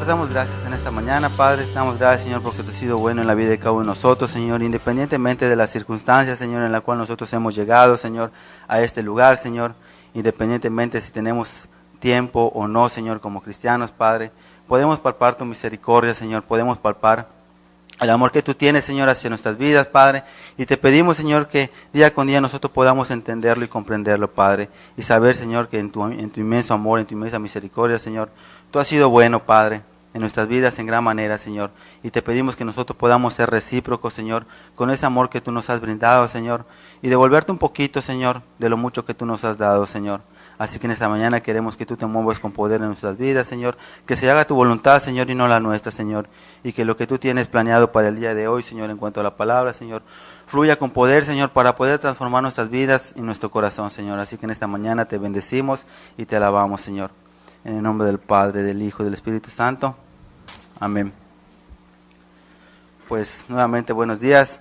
Señor, damos gracias en esta mañana, Padre. Damos gracias, Señor, porque tú has sido bueno en la vida de cada uno de nosotros, Señor, independientemente de las circunstancias, Señor, en la cual nosotros hemos llegado, Señor, a este lugar, Señor, independientemente si tenemos tiempo o no, Señor, como cristianos, Padre. Podemos palpar tu misericordia, Señor, podemos palpar el amor que tú tienes, Señor, hacia nuestras vidas, Padre. Y te pedimos, Señor, que día con día nosotros podamos entenderlo y comprenderlo, Padre. Y saber, Señor, que en tu inmenso amor, en tu inmensa misericordia, Señor, tú has sido bueno, Padre, en nuestras vidas en gran manera, Señor. Y te pedimos que nosotros podamos ser recíprocos, Señor, con ese amor que tú nos has brindado, Señor. Y devolverte un poquito, Señor, de lo mucho que tú nos has dado, Señor. Así que en esta mañana queremos que tú te muevas con poder en nuestras vidas, Señor. Que se haga tu voluntad, Señor, y no la nuestra, Señor. Y que lo que tú tienes planeado para el día de hoy, Señor, en cuanto a la palabra, Señor, fluya con poder, Señor, para poder transformar nuestras vidas y nuestro corazón, Señor. Así que en esta mañana te bendecimos y te alabamos, Señor. En el nombre del Padre, del Hijo y del Espíritu Santo. Amén. Pues nuevamente buenos días.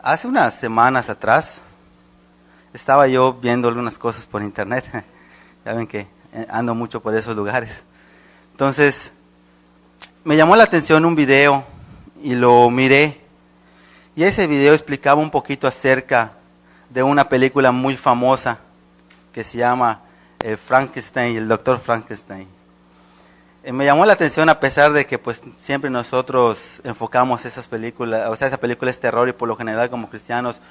Hace unas semanas atrás estaba yo viendo algunas cosas por internet. Ya ven que ando mucho por esos lugares. Entonces, me llamó la atención un video y lo miré. Y ese video explicaba un poquito acerca de una película muy famosa que se llama Frankenstein, el Doctor Frankenstein. Me llamó la atención a pesar de que pues siempre nosotros enfocamos esas películas, o sea, esa película es terror y por lo general como cristianos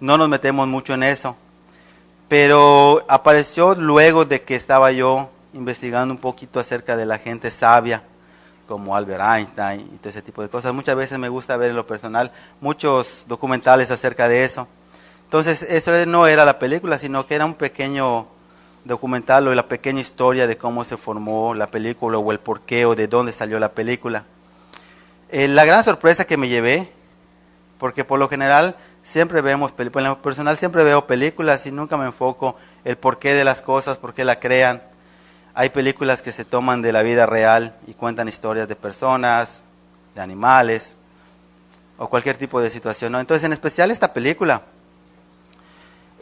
no nos metemos mucho en eso. Pero apareció luego de que estaba yo investigando un poquito acerca de la gente sabia, como Albert Einstein y todo ese tipo de cosas. Muchas veces me gusta ver en lo personal muchos documentales acerca de eso. Entonces, eso no era la película, sino que era un pequeño documental o la pequeña historia de cómo se formó la película o el porqué o de dónde salió la película. La gran sorpresa que me llevé, porque por lo general siempre vemos películas, en lo personal siempre veo películas y nunca me enfoco el porqué de las cosas, por qué la crean. Hay películas que se toman de la vida real y cuentan historias de personas, de animales o cualquier tipo de situación, ¿no? Entonces, en especial esta película,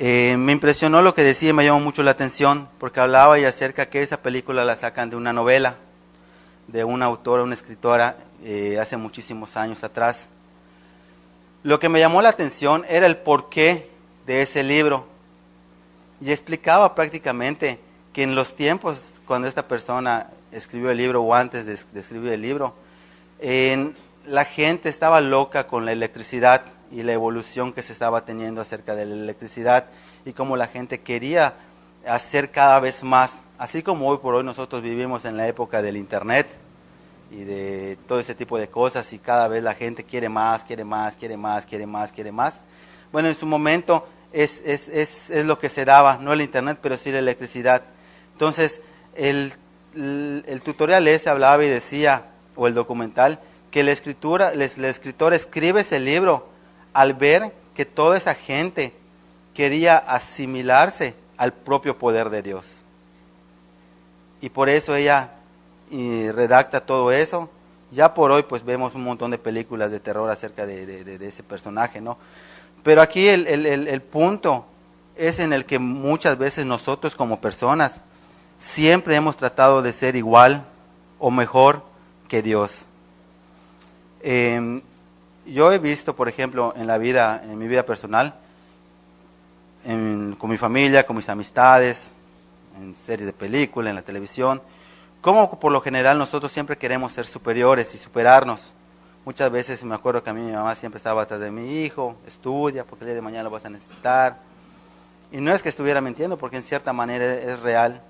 me impresionó lo que decía y me llamó mucho la atención porque hablaba y acerca que esa película la sacan de una novela de una autora, una escritora hace muchísimos años atrás. Lo que me llamó la atención era el porqué de ese libro y explicaba prácticamente que en los tiempos cuando esta persona escribió el libro o antes de escribir el libro, la gente estaba loca con la electricidad y la evolución que se estaba teniendo acerca de la electricidad y cómo la gente quería hacer cada vez más, así como hoy por hoy nosotros vivimos en la época del internet y de todo ese tipo de cosas y cada vez la gente quiere más, quiere más, quiere más, quiere más, quiere más. Bueno, en su momento es lo que se daba, no el internet, pero sí la electricidad. Entonces, el tutorial ese hablaba y decía, o el documental, que el escritor escribe ese libro al ver que toda esa gente quería asimilarse al propio poder de Dios. Y por eso ella redacta todo eso. Ya por hoy pues vemos un montón de películas de terror acerca de ese personaje, ¿no? Pero aquí el punto es en el que muchas veces nosotros como personas siempre hemos tratado de ser igual o mejor que Dios. Yo he visto, por ejemplo, en mi vida personal, con mi familia, con mis amistades, en series de películas, en la televisión, cómo por lo general nosotros siempre queremos ser superiores y superarnos. Muchas veces me acuerdo que a mí mi mamá siempre estaba atrás de mi hijo, estudia, porque el día de mañana lo vas a necesitar. Y no es que estuviera mintiendo, porque en cierta manera es real.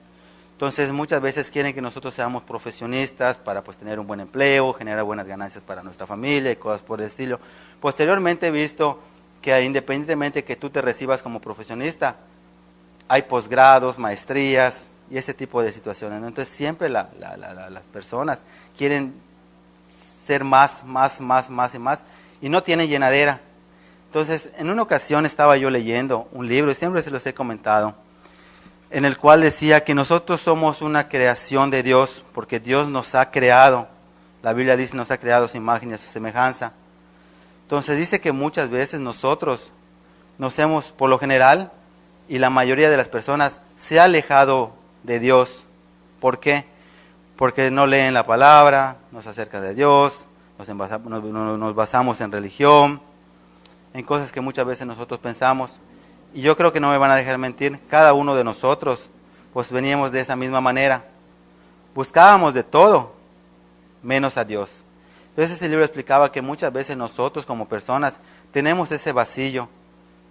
Entonces muchas veces quieren que nosotros seamos profesionistas para pues tener un buen empleo, generar buenas ganancias para nuestra familia y cosas por el estilo. Posteriormente he visto que independientemente que tú te recibas como profesionista, hay posgrados, maestrías y ese tipo de situaciones, ¿no? Entonces siempre las personas quieren ser más y no tienen llenadera. Entonces en una ocasión estaba yo leyendo un libro y siempre se los he comentado, en el cual decía que nosotros somos una creación de Dios, porque Dios nos ha creado. La Biblia dice nos ha creado a su imagen y a su semejanza. Entonces dice que muchas veces nosotros nos hemos, por lo general, y la mayoría de las personas, se ha alejado de Dios. ¿Por qué? Porque no leen la palabra, nos acercan de Dios, nos basamos en religión, en cosas que muchas veces nosotros pensamos. Y yo creo que no me van a dejar mentir, cada uno de nosotros pues veníamos de esa misma manera. Buscábamos de todo, menos a Dios. Entonces ese libro explicaba que muchas veces nosotros como personas tenemos ese vacío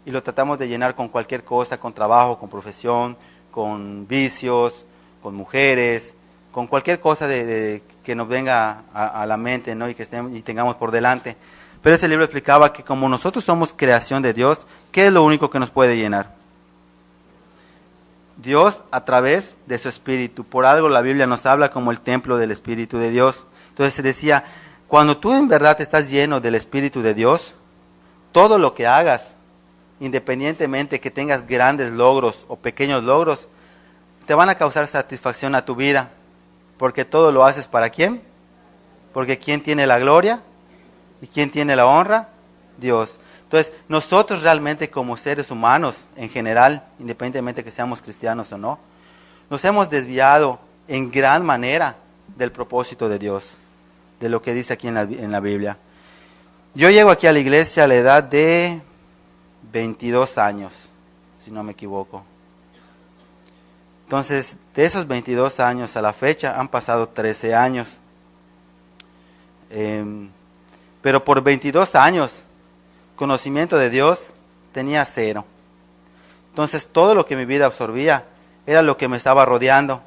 y lo tratamos de llenar con cualquier cosa, con trabajo, con profesión, con vicios, con mujeres, con cualquier cosa que nos venga a la mente, ¿no? y tengamos por delante. Pero ese libro explicaba que como nosotros somos creación de Dios, ¿qué es lo único que nos puede llenar? Dios a través de su Espíritu. Por algo la Biblia nos habla como el templo del Espíritu de Dios. Entonces se decía, cuando tú en verdad estás lleno del Espíritu de Dios, todo lo que hagas, independientemente que tengas grandes logros o pequeños logros, te van a causar satisfacción a tu vida. Porque todo lo haces ¿para quién? Porque ¿quién tiene la gloria? ¿Y quién tiene la honra? Dios. Entonces, nosotros realmente como seres humanos, en general, independientemente que seamos cristianos o no, nos hemos desviado en gran manera del propósito de Dios, de lo que dice aquí en la Biblia. Yo llego aquí a la iglesia a la edad de 22 años, si no me equivoco. Entonces, de esos 22 años a la fecha han pasado 13 años. Pero por 22 años, conocimiento de Dios tenía 0. Entonces, todo lo que mi vida absorbía era lo que me estaba rodeando.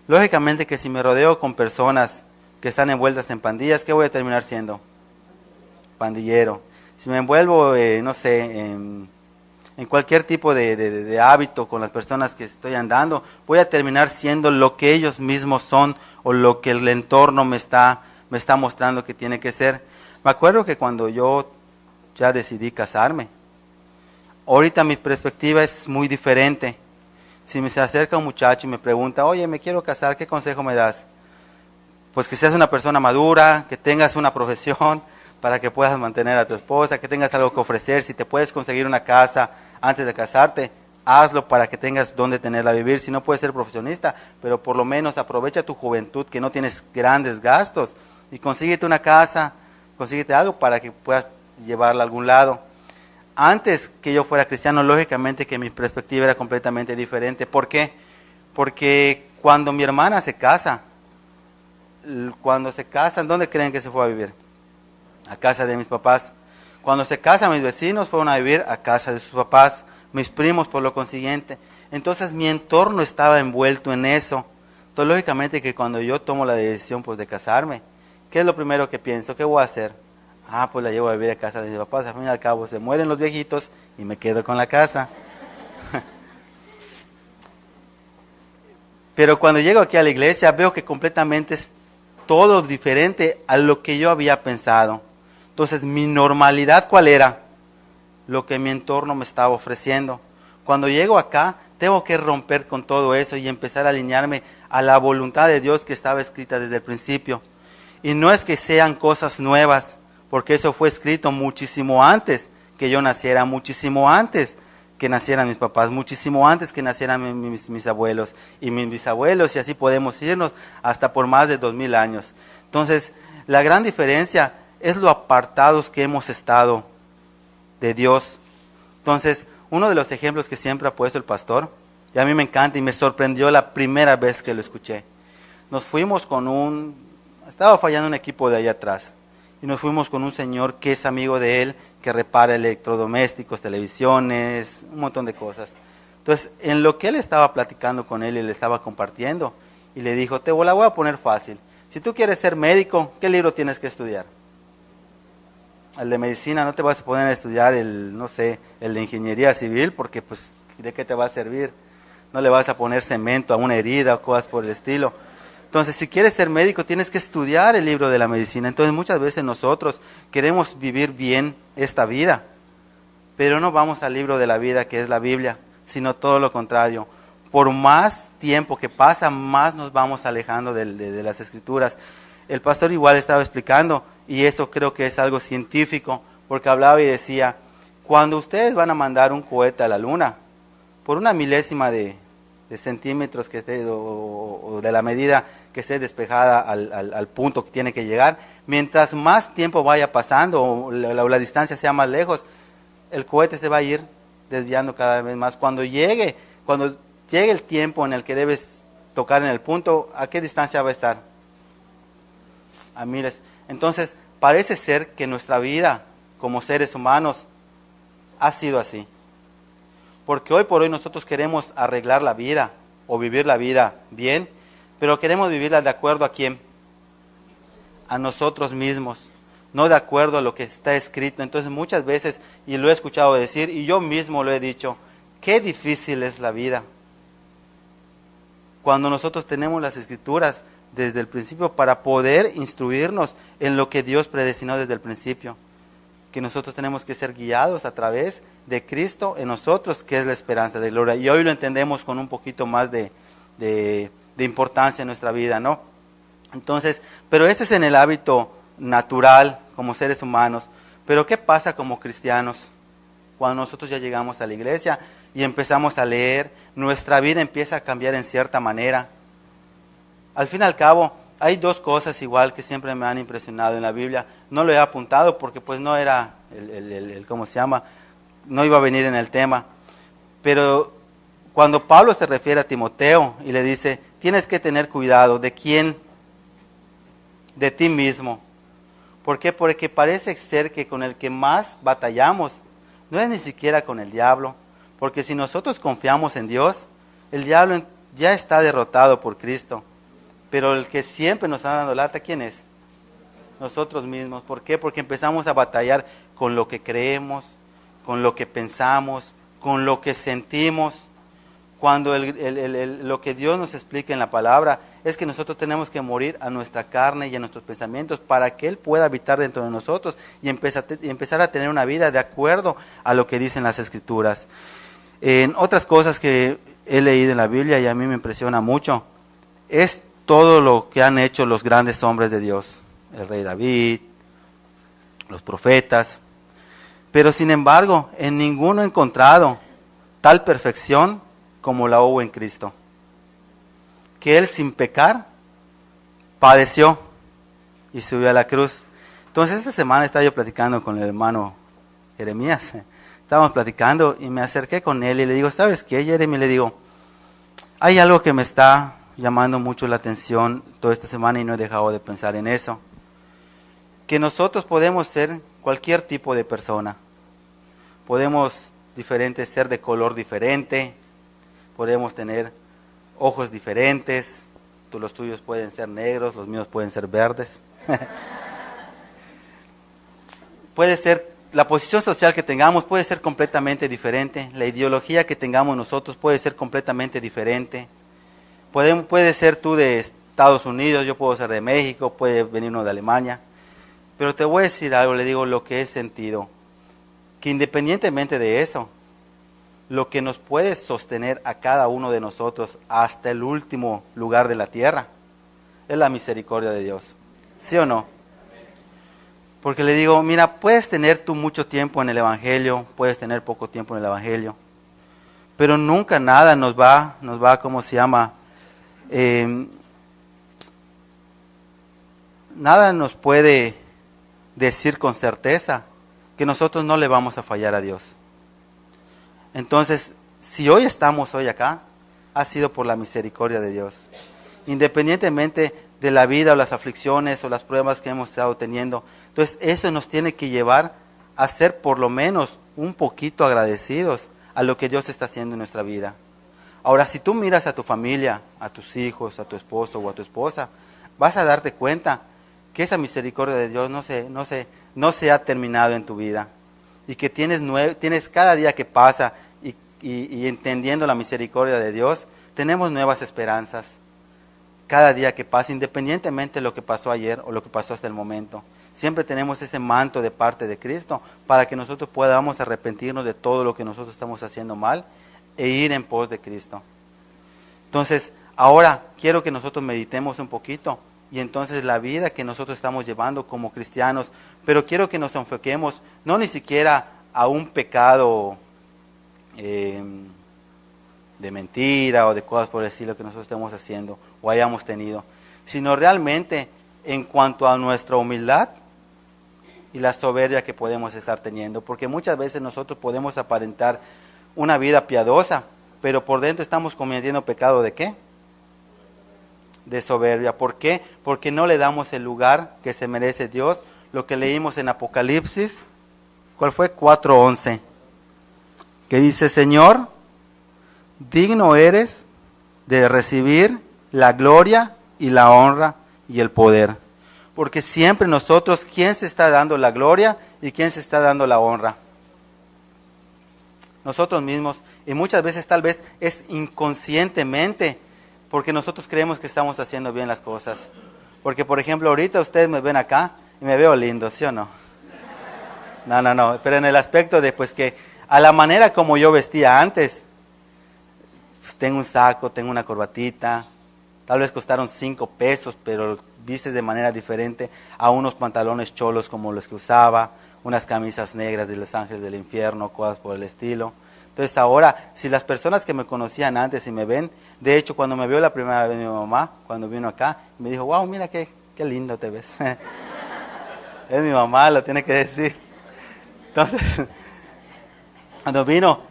Lógicamente que si me rodeo con personas que están envueltas en pandillas, ¿qué voy a terminar siendo? Pandillero. Si me envuelvo, no sé, en cualquier tipo de hábito con las personas que estoy andando, voy a terminar siendo lo que ellos mismos son o lo que el entorno me está mostrando que tiene que ser. Me acuerdo que cuando yo ya decidí casarme, ahorita mi perspectiva es muy diferente. Si me se acerca un muchacho y me pregunta, oye, me quiero casar, ¿qué consejo me das? Pues que seas una persona madura, que tengas una profesión para que puedas mantener a tu esposa, que tengas algo que ofrecer. Si te puedes conseguir una casa antes de casarte, hazlo para que tengas donde tenerla a vivir. Si no puedes ser profesionista, pero por lo menos aprovecha tu juventud, que no tienes grandes gastos, y consíguete una casa, consíguete algo para que puedas llevarla a algún lado. Antes que yo fuera cristiano, lógicamente que mi perspectiva era completamente diferente. ¿Por qué? Porque cuando mi hermana se casa, ¿dónde creen que se fue a vivir? A casa de mis papás. Cuando se casan mis vecinos, fueron a vivir a casa de sus papás, mis primos por lo consiguiente. Entonces mi entorno estaba envuelto en eso. Entonces lógicamente que cuando yo tomo la decisión pues de casarme, ¿qué es lo primero que pienso? ¿Qué voy a hacer? Pues la llevo a vivir a casa de mis papás. Al fin y al cabo se mueren los viejitos y me quedo con la casa. Pero cuando llego aquí a la iglesia veo que completamente es todo diferente a lo que yo había pensado. Entonces, mi normalidad, ¿cuál era? Lo que mi entorno me estaba ofreciendo. Cuando llego acá, tengo que romper con todo eso y empezar a alinearme a la voluntad de Dios que estaba escrita desde el principio. Y no es que sean cosas nuevas, porque eso fue escrito muchísimo antes que yo naciera, muchísimo antes que nacieran mis papás, muchísimo antes que nacieran mis abuelos y mis bisabuelos, y así podemos irnos hasta por más de 2000 años. Entonces, la gran diferencia es lo apartados que hemos estado de Dios. Entonces, uno de los ejemplos que siempre ha puesto el pastor, y a mí me encanta y me sorprendió la primera vez que lo escuché. Nos fuimos estaba fallando un equipo de allá atrás, y nos fuimos con un señor que es amigo de él, que repara electrodomésticos, televisiones, un montón de cosas. Entonces, en lo que él estaba platicando con él y le estaba compartiendo, y le dijo, te la voy a poner fácil. Si tú quieres ser médico, ¿qué libro tienes que estudiar? El de medicina. No te vas a poner a estudiar el de ingeniería civil, porque pues, ¿de qué te va a servir? No le vas a poner cemento a una herida o cosas por el estilo. Entonces, si quieres ser médico, tienes que estudiar el libro de la medicina. Entonces, muchas veces nosotros queremos vivir bien esta vida, pero no vamos al libro de la vida, que es la Biblia, sino todo lo contrario. Por más tiempo que pasa, más nos vamos alejando de las Escrituras. El pastor igual estaba explicando, y eso creo que es algo científico, porque hablaba y decía, cuando ustedes van a mandar un cohete a la luna, por una milésima de de centímetros que esté, o de la medida que esté despejada al punto que tiene que llegar, mientras más tiempo vaya pasando o la distancia sea más lejos, el cohete se va a ir desviando cada vez más. Cuando llegue el tiempo en el que debes tocar en el punto, ¿a qué distancia va a estar? A miles. Entonces, parece ser que nuestra vida como seres humanos ha sido así. Porque hoy por hoy nosotros queremos arreglar la vida o vivir la vida bien, pero queremos vivirla de acuerdo a quién? A nosotros mismos, no de acuerdo a lo que está escrito. Entonces muchas veces, y lo he escuchado decir, y yo mismo lo he dicho, qué difícil es la vida. Cuando nosotros tenemos las escrituras desde el principio para poder instruirnos en lo que Dios predestinó desde el principio. Que nosotros tenemos que ser guiados a través de Cristo en nosotros, que es la esperanza de gloria. Y hoy lo entendemos con un poquito más de importancia en nuestra vida, ¿no? Entonces, pero eso es en el hábito natural, como seres humanos. Pero ¿qué pasa como cristianos? Cuando nosotros ya llegamos a la iglesia y empezamos a leer, nuestra vida empieza a cambiar en cierta manera. Al fin y al cabo, hay dos cosas igual que siempre me han impresionado en la Biblia. No lo he apuntado porque pues no era ¿cómo se llama? No iba a venir en el tema. Pero cuando Pablo se refiere a Timoteo y le dice, tienes que tener cuidado, ¿de quién? De ti mismo. ¿Por qué? Porque parece ser que con el que más batallamos no es ni siquiera con el diablo. Porque si nosotros confiamos en Dios, el diablo ya está derrotado por Cristo. Pero el que siempre nos está dando lata, ¿quién es? Nosotros mismos. ¿Por qué? Porque empezamos a batallar con lo que creemos, con lo que pensamos, con lo que sentimos. Cuando lo que Dios nos explica en la palabra es que nosotros tenemos que morir a nuestra carne y a nuestros pensamientos para que Él pueda habitar dentro de nosotros y empezar a tener una vida de acuerdo a lo que dicen las Escrituras. En otras cosas que he leído en la Biblia y a mí me impresiona mucho, es todo lo que han hecho los grandes hombres de Dios, el rey David, los profetas, pero sin embargo en ninguno he encontrado tal perfección como la hubo en Cristo, que Él sin pecar padeció y subió a la cruz. Entonces esta semana estaba yo platicando con el hermano Jeremías, estábamos platicando y me acerqué con él y le digo, ¿sabes qué, Jeremy? Le digo, hay algo que me está llamando mucho la atención toda esta semana y no he dejado de pensar en eso. Que nosotros podemos ser cualquier tipo de persona. Podemos ser de color diferente, podemos tener ojos diferentes, los tuyos pueden ser negros, los míos pueden ser verdes. Puede ser, la posición social que tengamos puede ser completamente diferente, la ideología que tengamos nosotros puede ser completamente diferente. Puede ser tú de Estados Unidos, yo puedo ser de México, puede venir uno de Alemania. Pero te voy a decir algo, le digo lo que he sentido. Que independientemente de eso, lo que nos puede sostener a cada uno de nosotros hasta el último lugar de la tierra es la misericordia de Dios. ¿Sí o no? Porque le digo, mira, puedes tener tú mucho tiempo en el Evangelio, puedes tener poco tiempo en el Evangelio, pero nunca nada nos va, ¿cómo se llama? Nada nos puede decir con certeza que nosotros no le vamos a fallar a Dios. Entonces, si hoy estamos acá, ha sido por la misericordia de Dios. Independientemente de la vida o las aflicciones o las pruebas que hemos estado teniendo. Entonces, eso nos tiene que llevar a ser por lo menos un poquito agradecidos a lo que Dios está haciendo en nuestra vida. Ahora, si tú miras a tu familia, a tus hijos, a tu esposo o a tu esposa, vas a darte cuenta que esa misericordia de Dios no se ha terminado en tu vida. Y que tienes cada día que pasa y entendiendo la misericordia de Dios, tenemos nuevas esperanzas. Cada día que pasa, independientemente de lo que pasó ayer o lo que pasó hasta el momento. Siempre tenemos ese manto de parte de Cristo para que nosotros podamos arrepentirnos de todo lo que nosotros estamos haciendo mal e ir en pos de Cristo. Entonces, ahora quiero que nosotros meditemos un poquito y entonces la vida que nosotros estamos llevando como cristianos, pero quiero que nos enfoquemos no ni siquiera a un pecado de mentira o de cosas por el estilo que nosotros estemos haciendo o hayamos tenido, sino realmente en cuanto a nuestra humildad y la soberbia que podemos estar teniendo, porque muchas veces nosotros podemos aparentar una vida piadosa, pero por dentro estamos cometiendo pecado ¿de qué? De soberbia. ¿Por qué? Porque no le damos el lugar que se merece Dios. Lo que leímos en Apocalipsis, ¿cuál fue? 4:11, que dice: Señor, digno eres de recibir la gloria y la honra y el poder. Porque siempre nosotros, ¿quién se está dando la gloria y quién se está dando la honra? Nosotros mismos. Y muchas veces tal vez es inconscientemente, porque nosotros creemos que estamos haciendo bien las cosas. Porque por ejemplo ahorita ustedes me ven acá y me veo lindo, ¿sí o no? No, pero en el aspecto de pues que a la manera como yo vestía antes, pues tengo un saco, tengo una corbatita, tal vez costaron 5 pesos, pero vistes de manera diferente a unos pantalones cholos como los que usaba, unas camisas negras de los ángeles del infierno, cosas por el estilo. Entonces ahora, si las personas que me conocían antes y me ven, de hecho cuando me vio la primera vez mi mamá, cuando vino acá, me dijo: wow, mira qué lindo te ves. Es mi mamá, lo tiene que decir. Entonces, cuando vino,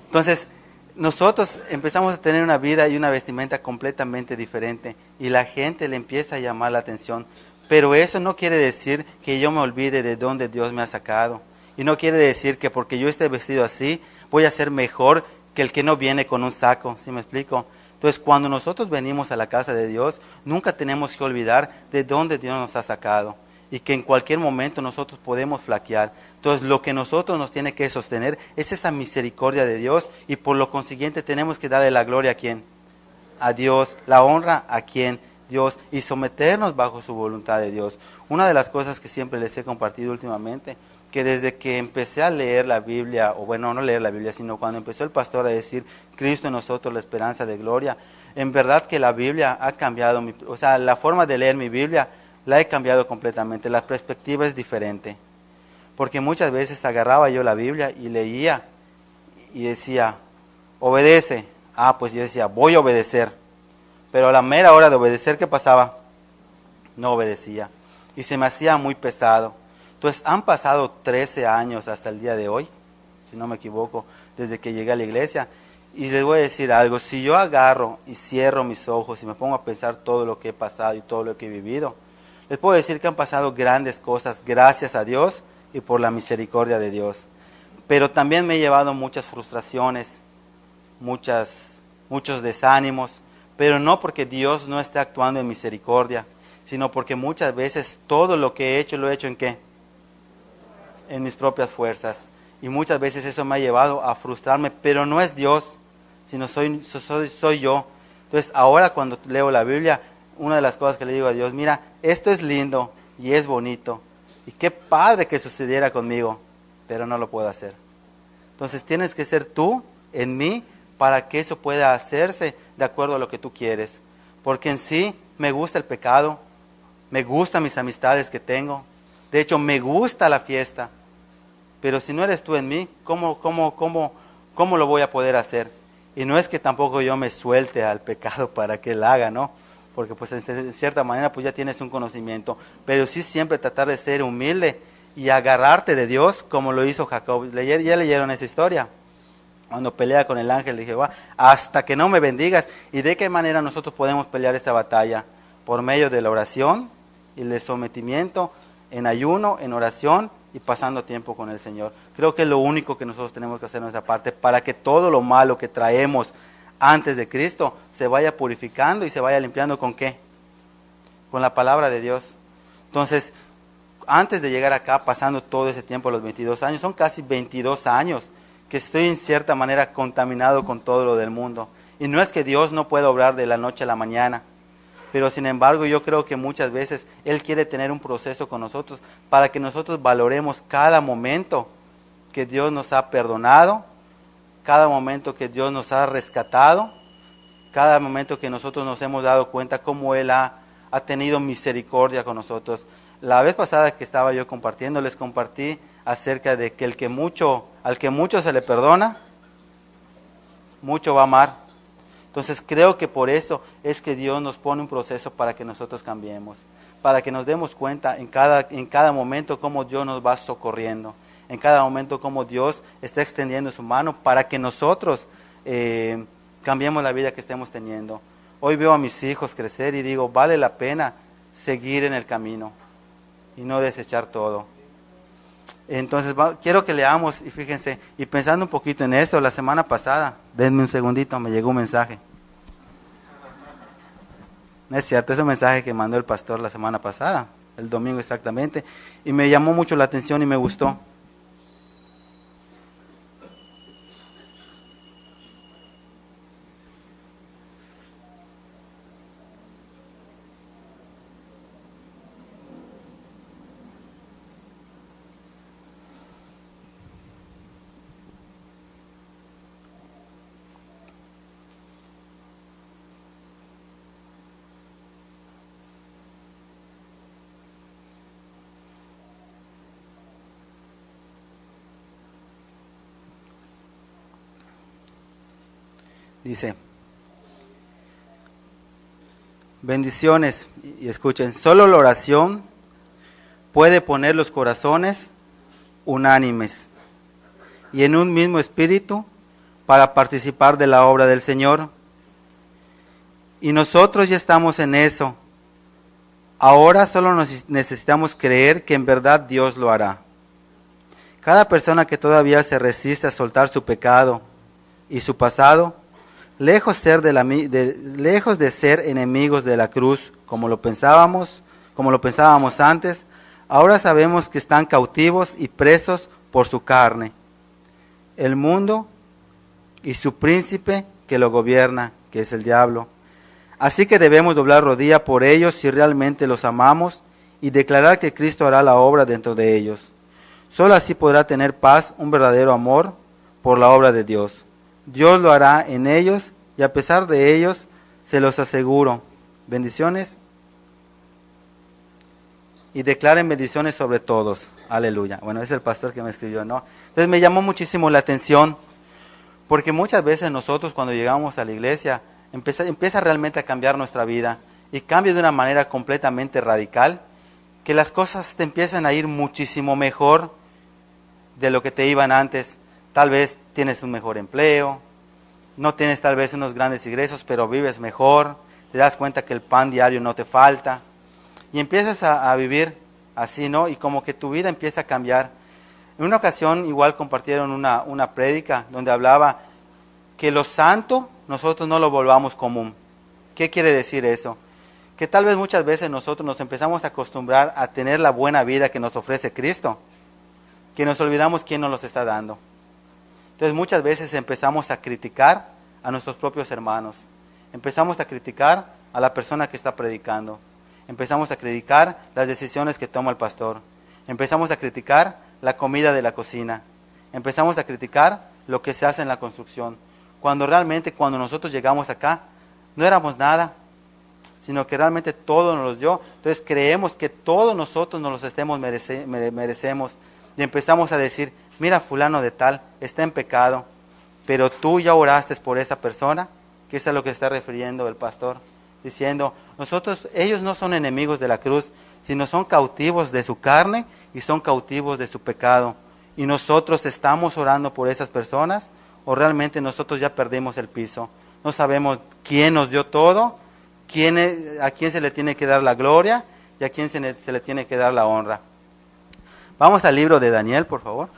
nosotros empezamos a tener una vida y una vestimenta completamente diferente y la gente le empieza a llamar la atención. Pero eso no quiere decir que yo me olvide de dónde Dios me ha sacado. Y no quiere decir que porque yo esté vestido así, voy a ser mejor que el que no viene con un saco. ¿Sí me explico? Entonces, cuando nosotros venimos a la casa de Dios, nunca tenemos que olvidar de dónde Dios nos ha sacado. Y que en cualquier momento nosotros podemos flaquear. Entonces, lo que nosotros nos tiene que sostener es esa misericordia de Dios. Y por lo consiguiente tenemos que darle la gloria ¿a quién? A Dios. La honra ¿a quién? Dios. Y someternos bajo su voluntad de Dios. Una de las cosas que siempre les he compartido últimamente, que desde que empecé a leer la Biblia, o bueno, no leer la Biblia, sino cuando empezó el pastor a decir: Cristo en nosotros, la esperanza de gloria, en verdad que la Biblia ha cambiado, la forma de leer mi Biblia la he cambiado completamente, la perspectiva es diferente, porque muchas veces agarraba yo la Biblia y leía y decía: obedece, pues yo decía: voy a obedecer, pero a la mera hora de obedecer, ¿qué pasaba? No obedecía, y se me hacía muy pesado. Entonces han pasado 13 años hasta el día de hoy, si no me equivoco, desde que llegué a la iglesia, y les voy a decir algo: si yo agarro y cierro mis ojos y me pongo a pensar todo lo que he pasado y todo lo que he vivido, les puedo decir que han pasado grandes cosas, gracias a Dios y por la misericordia de Dios. Pero también me he llevado muchas frustraciones, muchos desánimos, pero no porque Dios no esté actuando en misericordia, sino porque muchas veces todo lo que he hecho, ¿lo he hecho en qué? En mis propias fuerzas. Y muchas veces eso me ha llevado a frustrarme, pero no es Dios, sino soy yo. Entonces ahora cuando leo la Biblia, una de las cosas que le digo a Dios: mira, esto es lindo y es bonito, y qué padre que sucediera conmigo, pero no lo puedo hacer. Entonces tienes que ser tú en mí para que eso pueda hacerse de acuerdo a lo que tú quieres. Porque en sí me gusta el pecado, me gustan mis amistades que tengo, de hecho me gusta la fiesta, pero si no eres tú en mí, ¿cómo lo voy a poder hacer? Y no es que tampoco yo me suelte al pecado para que él haga, ¿no? Porque pues en cierta manera pues ya tienes un conocimiento, pero sí siempre tratar de ser humilde y agarrarte de Dios como lo hizo Jacob. Ya leyeron esa historia, cuando pelea con el ángel de Jehová: hasta que no me bendigas. ¿Y de qué manera nosotros podemos pelear esta batalla? Por medio de la oración y el sometimiento, en ayuno, en oración y pasando tiempo con el Señor. Creo que es lo único que nosotros tenemos que hacer en nuestra parte, para que todo lo malo que traemos antes de Cristo se vaya purificando y se vaya limpiando. ¿Con qué? Con la palabra de Dios. Entonces, antes de llegar acá, pasando todo ese tiempo, los 22 años, son casi 22 años que estoy en cierta manera contaminado con todo lo del mundo. Y no es que Dios no pueda obrar de la noche a la mañana, pero sin embargo yo creo que muchas veces Él quiere tener un proceso con nosotros para que nosotros valoremos cada momento que Dios nos ha perdonado, cada momento que Dios nos ha rescatado, cada momento que nosotros nos hemos dado cuenta cómo Él ha tenido misericordia con nosotros. La vez pasada que estaba yo compartiendo, les compartí acerca de que al que mucho se le perdona, mucho va a amar. Entonces creo que por eso es que Dios nos pone un proceso para que nosotros cambiemos, para que nos demos cuenta en cada momento cómo Dios nos va socorriendo, en cada momento cómo Dios está extendiendo su mano para que nosotros cambiemos la vida que estemos teniendo. Hoy veo a mis hijos crecer y digo, vale la pena seguir en el camino y no desechar todo. Entonces quiero que leamos y fíjense, y pensando un poquito en eso, la semana pasada, denme un segundito, me llegó un mensaje. No es cierto, es un mensaje que mandó el pastor la semana pasada, el domingo exactamente, y me llamó mucho la atención y me gustó. Dice, bendiciones, y escuchen, solo la oración puede poner los corazones unánimes y en un mismo espíritu para participar de la obra del Señor. Y nosotros ya estamos en eso. Ahora solo necesitamos creer que en verdad Dios lo hará. Cada persona que todavía se resiste a soltar su pecado y su pasado, lejos de ser enemigos de la cruz, como lo pensábamos antes, ahora sabemos que están cautivos y presos por su carne, el mundo y su príncipe que lo gobierna, que es el diablo. Así que debemos doblar rodilla por ellos si realmente los amamos y declarar que Cristo hará la obra dentro de ellos. Solo así podrá tener paz un verdadero amor por la obra de Dios. Dios lo hará en ellos y a pesar de ellos, se los aseguro. Bendiciones. Y declaren bendiciones sobre todos. Aleluya. Bueno, es el pastor que me escribió, ¿no? Entonces me llamó muchísimo la atención, porque muchas veces nosotros cuando llegamos a la iglesia, empieza realmente a cambiar nuestra vida, y cambia de una manera completamente radical, que las cosas te empiezan a ir muchísimo mejor de lo que te iban antes. Tal vez tienes un mejor empleo, no tienes tal vez unos grandes ingresos, pero vives mejor, te das cuenta que el pan diario no te falta, y empiezas a vivir así, ¿no? Y como que tu vida empieza a cambiar. En una ocasión igual compartieron una prédica donde hablaba que lo santo nosotros no lo volvamos común. ¿Qué quiere decir eso? Que tal vez muchas veces nosotros nos empezamos a acostumbrar a tener la buena vida que nos ofrece Cristo, que nos olvidamos quién nos los está dando. Entonces muchas veces empezamos a criticar a nuestros propios hermanos, empezamos a criticar a la persona que está predicando, empezamos a criticar las decisiones que toma el pastor, empezamos a criticar la comida de la cocina, empezamos a criticar lo que se hace en la construcción, cuando realmente cuando nosotros llegamos acá no éramos nada, sino que realmente todo nos lo dio. Entonces creemos que todos nosotros nos los merecemos, y empezamos a decir, mira, fulano de tal está en pecado, pero tú ya oraste por esa persona, que es a lo que está refiriendo el pastor, diciendo, ellos no son enemigos de la cruz, sino son cautivos de su carne y son cautivos de su pecado. Y nosotros estamos orando por esas personas, o realmente nosotros ya perdimos el piso. No sabemos quién nos dio todo, a quién se le tiene que dar la gloria y a quién se le tiene que dar la honra. Vamos al libro de Daniel, por favor.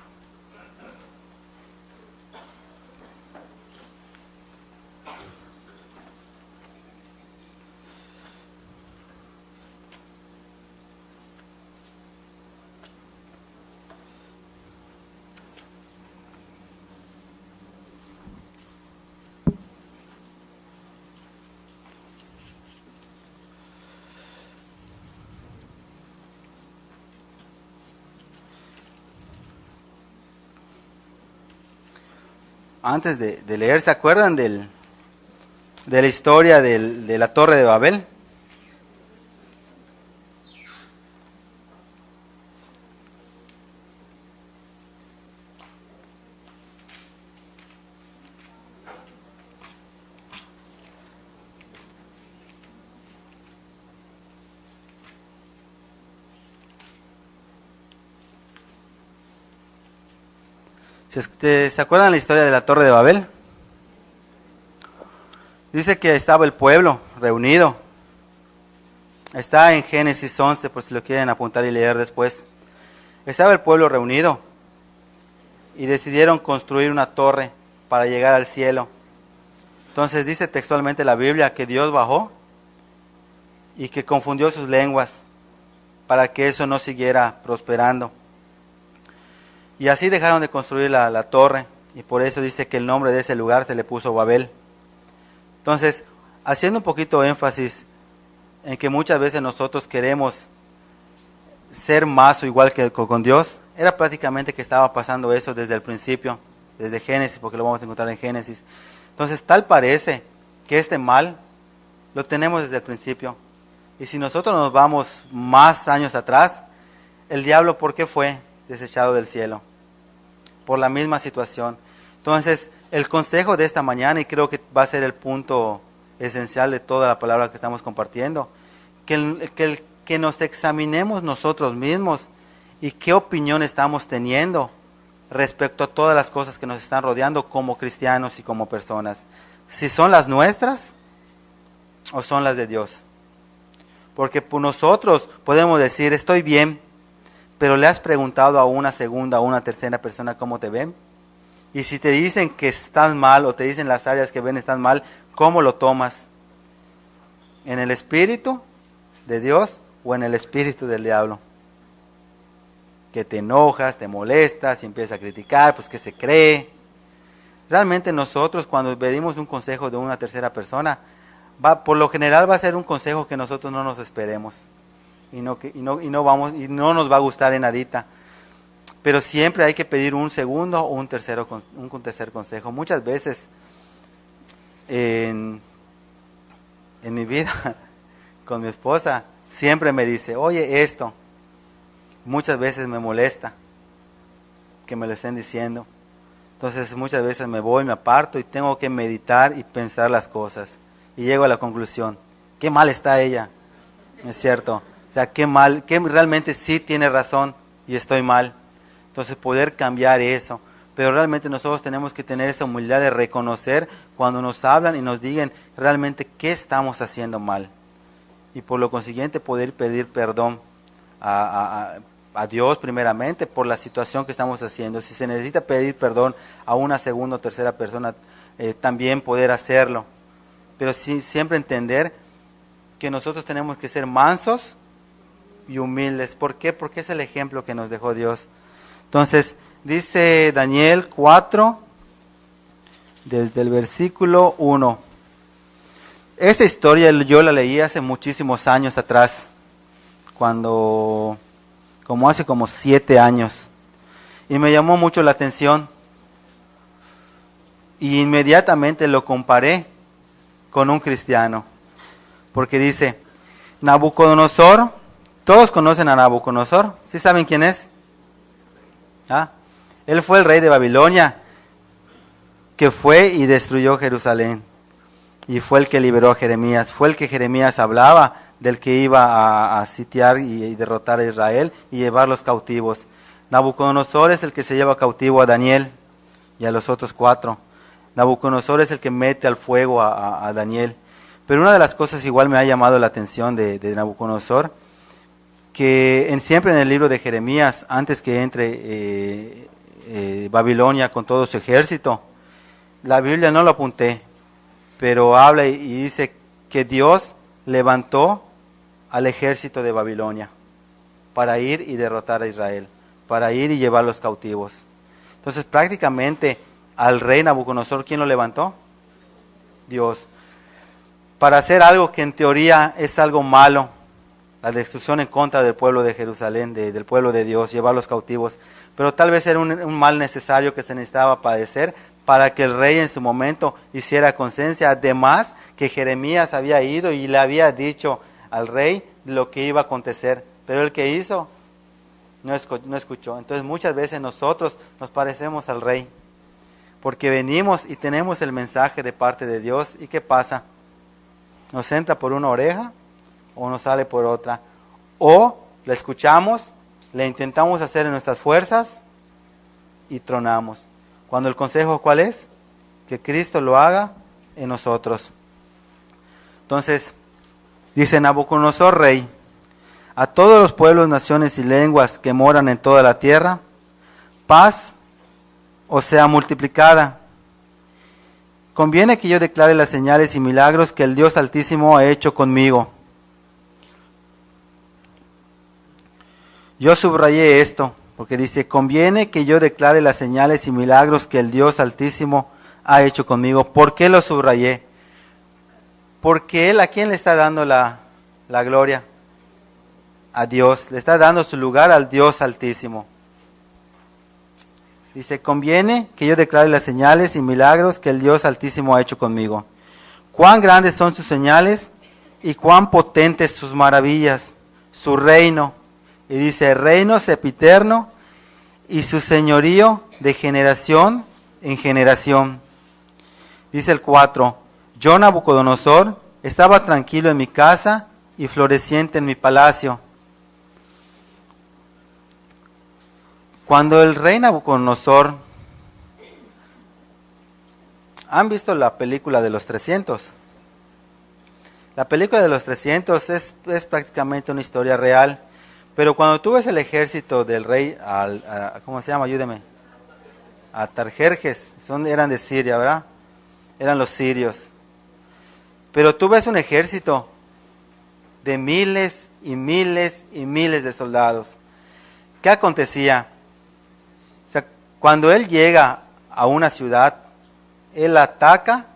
Antes de leer, ¿se acuerdan de la historia de la Torre de Babel? ¿Se acuerdan la historia de la Torre de Babel? Dice que estaba el pueblo reunido. Está en Génesis 11, por si lo quieren apuntar y leer después. Estaba el pueblo reunido y decidieron construir una torre para llegar al cielo. Entonces dice textualmente la Biblia que Dios bajó y que confundió sus lenguas para que eso no siguiera prosperando. Y así dejaron de construir la torre, y por eso dice que el nombre de ese lugar se le puso Babel. Entonces, haciendo un poquito énfasis en que muchas veces nosotros queremos ser más o igual que con Dios, era prácticamente que estaba pasando eso desde el principio, desde Génesis, porque lo vamos a encontrar en Génesis. Entonces, tal parece que este mal lo tenemos desde el principio. Y si nosotros nos vamos más años atrás, el diablo, ¿por qué fue desechado del cielo? Por la misma situación. Entonces, el consejo de esta mañana, y creo que va a ser el punto esencial de toda la palabra que estamos compartiendo, que nos examinemos nosotros mismos y qué opinión estamos teniendo respecto a todas las cosas que nos están rodeando como cristianos y como personas. Si son las nuestras o son las de Dios. Porque nosotros podemos decir, estoy bien, pero le has preguntado a una segunda o una tercera persona cómo te ven. Y si te dicen que estás mal o te dicen las áreas que ven están mal, ¿cómo lo tomas? ¿En el espíritu de Dios o en el espíritu del diablo? Que te enojas, te molestas y empiezas a criticar, pues que se cree. Realmente nosotros cuando pedimos un consejo de una tercera persona, por lo general va a ser un consejo que nosotros no nos esperemos y no nos va a gustar en nadita. Pero siempre hay que pedir un segundo o un tercer consejo. Muchas veces en mi vida con mi esposa siempre me dice, oye, esto muchas veces me molesta que me lo estén diciendo. Entonces muchas veces me voy, me aparto y tengo que meditar y pensar las cosas. Y llego a la conclusión, qué mal está ella, ¿no es cierto? O sea, qué mal, que realmente sí tiene razón y estoy mal. Entonces poder cambiar eso. Pero realmente nosotros tenemos que tener esa humildad de reconocer cuando nos hablan y nos digan realmente qué estamos haciendo mal. Y por lo consiguiente poder pedir perdón a Dios primeramente por la situación que estamos haciendo. Si se necesita pedir perdón a una segunda o tercera persona, también poder hacerlo. Pero sí, siempre entender que nosotros tenemos que ser mansos y humildes. ¿Por qué? Porque es el ejemplo que nos dejó Dios. Entonces, dice Daniel 4, desde el versículo 1. Esta historia yo la leí hace muchísimos años atrás, hace como 7 años. Y me llamó mucho la atención. Y inmediatamente lo comparé con un cristiano. Porque dice, Nabucodonosor, todos conocen a Nabucodonosor, ¿sí saben quién es? Él fue el rey de Babilonia, que fue y destruyó Jerusalén. Y fue el que liberó a Jeremías. Fue el que Jeremías hablaba, del que iba a sitiar y derrotar a Israel y llevarlos cautivos. Nabucodonosor es el que se lleva cautivo a Daniel y a los otros 4. Nabucodonosor es el que mete al fuego a Daniel. Pero una de las cosas igual me ha llamado la atención de Nabucodonosor, que siempre en el libro de Jeremías, antes que entre Babilonia con todo su ejército, la Biblia no lo apunté, pero habla y dice que Dios levantó al ejército de Babilonia para ir y derrotar a Israel, para ir y llevarlos cautivos. Entonces prácticamente al rey Nabucodonosor, ¿quién lo levantó? Dios. Para hacer algo que en teoría es algo malo, la destrucción en contra del pueblo de Jerusalén, del pueblo de Dios, llevarlos cautivos, pero tal vez era un mal necesario que se necesitaba padecer para que el rey en su momento hiciera conciencia, además que Jeremías había ido y le había dicho al rey lo que iba a acontecer, pero el que hizo no escuchó. Entonces muchas veces nosotros nos parecemos al rey, porque venimos y tenemos el mensaje de parte de Dios, ¿y qué pasa? ¿Nos entra por una oreja o nos sale por otra? O la escuchamos, le intentamos hacer en nuestras fuerzas y tronamos. Cuando el consejo, ¿cuál es? Que Cristo lo haga en nosotros. Entonces, dice Nabucodonosor, rey, a todos los pueblos, naciones y lenguas que moran en toda la tierra, paz os sea multiplicada. Conviene que yo declare las señales y milagros que el Dios Altísimo ha hecho conmigo. Yo subrayé esto, porque dice, conviene que yo declare las señales y milagros que el Dios Altísimo ha hecho conmigo. ¿Por qué lo subrayé? Porque Él, ¿a quién le está dando la gloria? A Dios, le está dando su lugar al Dios Altísimo. Dice, conviene que yo declare las señales y milagros que el Dios Altísimo ha hecho conmigo. Cuán grandes son sus señales y cuán potentes sus maravillas, su reino. Y dice, reino sempiterno y su señorío de generación en generación. Dice el 4, yo Nabucodonosor estaba tranquilo en mi casa y floreciente en mi palacio. Cuando el rey Nabucodonosor, ¿han visto la película de los 300? La película de los 300 es prácticamente una historia real, pero cuando tú ves el ejército del rey, ¿cómo se llama? Ayúdeme. Artajerjes, eran de Siria, ¿verdad? Eran los sirios. Pero tú ves un ejército de miles y miles y miles de soldados. ¿Qué acontecía? O sea, cuando él llega a una ciudad, él ataca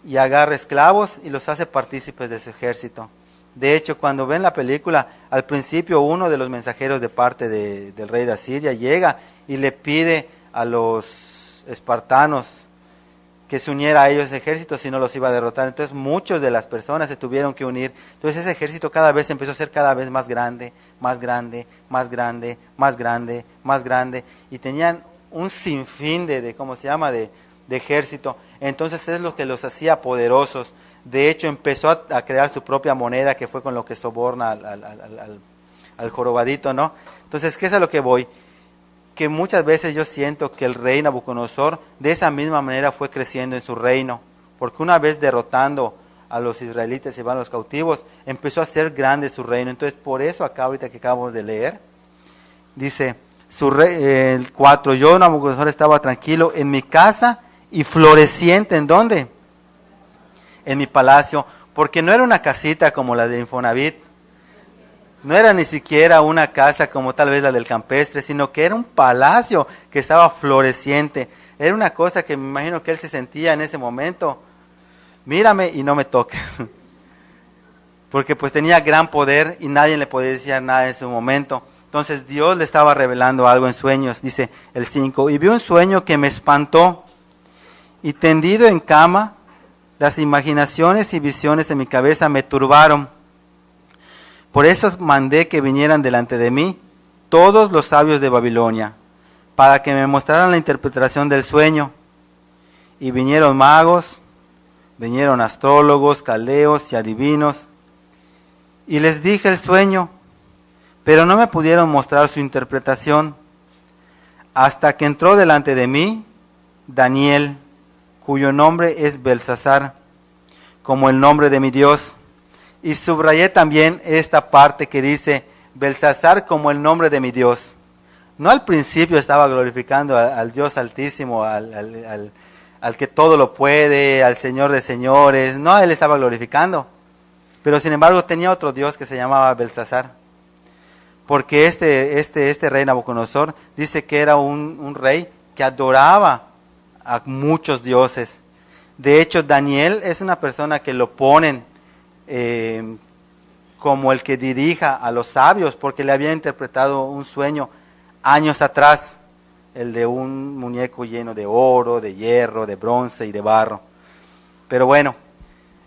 y agarra esclavos y los hace partícipes de su ejército. De hecho, cuando ven la película, al principio uno de los mensajeros de parte del rey de Asiria llega y le pide a los espartanos que se uniera a ellos ese ejército, si no los iba a derrotar. Entonces muchas de las personas se tuvieron que unir. Entonces ese ejército cada vez empezó a ser cada vez más grande, más grande, más grande, más grande, más grande. Y tenían un sinfín de ejército. Entonces es lo que los hacía poderosos. De hecho empezó a crear su propia moneda, que fue con lo que soborna al jorobadito, ¿no? Entonces, ¿qué es a lo que voy? Que muchas veces yo siento que el rey Nabucodonosor de esa misma manera fue creciendo en su reino, porque una vez derrotando a los israelitas y van los cautivos, empezó a ser grande su reino. Entonces, por eso acá ahorita que acabamos de leer, dice, el 4, yo Nabucodonosor estaba tranquilo en mi casa y floreciente, ¿en dónde? En mi palacio, porque no era una casita como la de Infonavit, no era ni siquiera una casa como tal vez la del campestre, sino que era un palacio que estaba floreciente. Era una cosa que me imagino que él se sentía en ese momento, mírame y no me toques, porque pues tenía gran poder y nadie le podía decir nada en ese momento. Entonces Dios le estaba revelando algo en sueños, dice el 5, y vi un sueño que me espantó, y tendido en cama, las imaginaciones y visiones de mi cabeza me turbaron. Por eso mandé que vinieran delante de mí todos los sabios de Babilonia, para que me mostraran la interpretación del sueño. Y vinieron magos, vinieron astrólogos, caldeos y adivinos, y les dije el sueño, pero no me pudieron mostrar su interpretación, hasta que entró delante de mí Daniel, cuyo nombre es Belsasar, como el nombre de mi Dios. Y subrayé también esta parte que dice, Belsasar como el nombre de mi Dios. No al principio estaba glorificando al Dios Altísimo, al que todo lo puede, al Señor de señores. No, él estaba glorificando. Pero sin embargo tenía otro Dios que se llamaba Belsasar. Porque este rey Nabucodonosor dice que era un rey que adoraba a muchos dioses. De hecho, Daniel es una persona que lo ponen como el que dirija a los sabios, porque le había interpretado un sueño años atrás, el de un muñeco lleno de oro, de hierro, de bronce y de barro. Pero bueno,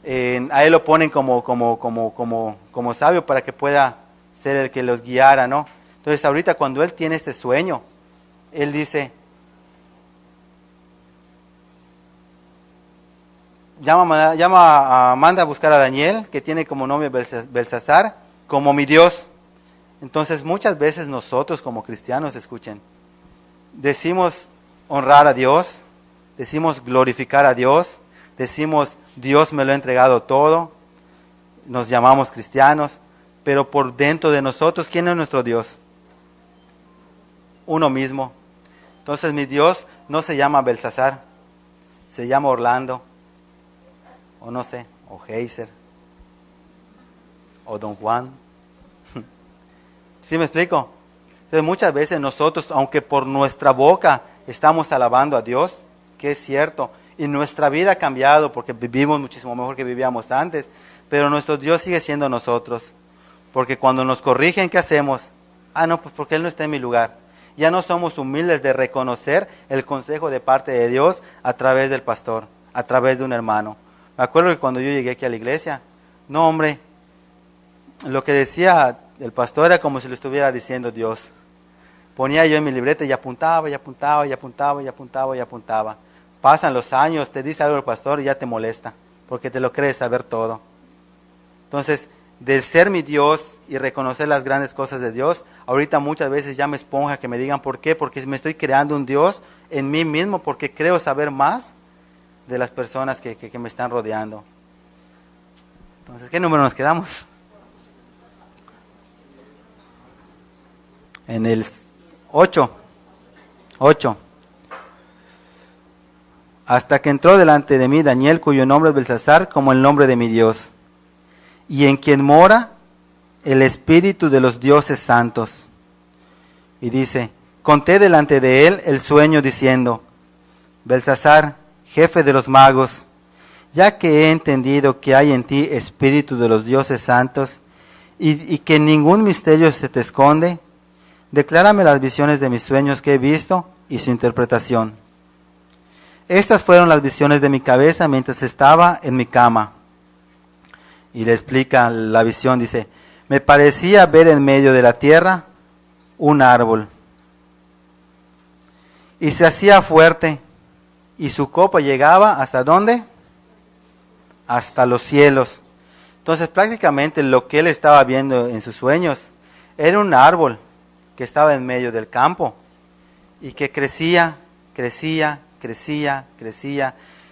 a él lo ponen como sabio para que pueda ser el que los guiara, ¿no? Entonces ahorita cuando él tiene este sueño, él dice, manda a buscar a Daniel, que tiene como nombre Belsasar, como mi Dios. Entonces muchas veces nosotros como cristianos, escuchen, decimos honrar a Dios, decimos glorificar a Dios, decimos Dios me lo ha entregado todo, nos llamamos cristianos, pero por dentro de nosotros, ¿quién es nuestro Dios? Uno mismo. Entonces mi Dios no se llama Belsasar, se llama Orlando, o no sé, o Heiser, o Don Juan. ¿Sí me explico? Entonces muchas veces nosotros, aunque por nuestra boca estamos alabando a Dios, que es cierto, y nuestra vida ha cambiado porque vivimos muchísimo mejor que vivíamos antes, pero nuestro Dios sigue siendo nosotros. Porque cuando nos corrigen, ¿qué hacemos? No, pues porque Él no está en mi lugar. Ya no somos humildes de reconocer el consejo de parte de Dios a través del pastor, a través de un hermano. Me acuerdo que cuando yo llegué aquí a la iglesia, no hombre, lo que decía el pastor era como si lo estuviera diciendo Dios. Ponía yo en mi libreta y apuntaba, y apuntaba, y apuntaba, y apuntaba, y apuntaba. Pasan los años, te dice algo el pastor y ya te molesta, porque te lo crees saber todo. Entonces, de ser mi Dios y reconocer las grandes cosas de Dios, ahorita muchas veces ya me esponja que me digan ¿por qué? Porque me estoy creando un Dios en mí mismo, porque creo saber más de las personas que me están rodeando. Entonces, ¿qué número nos quedamos? En el 8. Hasta que entró delante de mí Daniel, cuyo nombre es Belsasar, como el nombre de mi Dios, y en quien mora el espíritu de los dioses santos. Y dice, conté delante de él el sueño diciendo, Belsasar, jefe de los magos, ya que he entendido que hay en ti espíritu de los dioses santos, y que ningún misterio se te esconde, declárame las visiones de mis sueños que he visto y su interpretación. Estas fueron las visiones de mi cabeza mientras estaba en mi cama. Y le explica la visión, dice, me parecía ver en medio de la tierra un árbol. Y se hacía fuerte, y su copa llegaba, ¿hasta dónde? Hasta los cielos. Entonces prácticamente lo que él estaba viendo en sus sueños era un árbol que estaba en medio del campo y que crecía,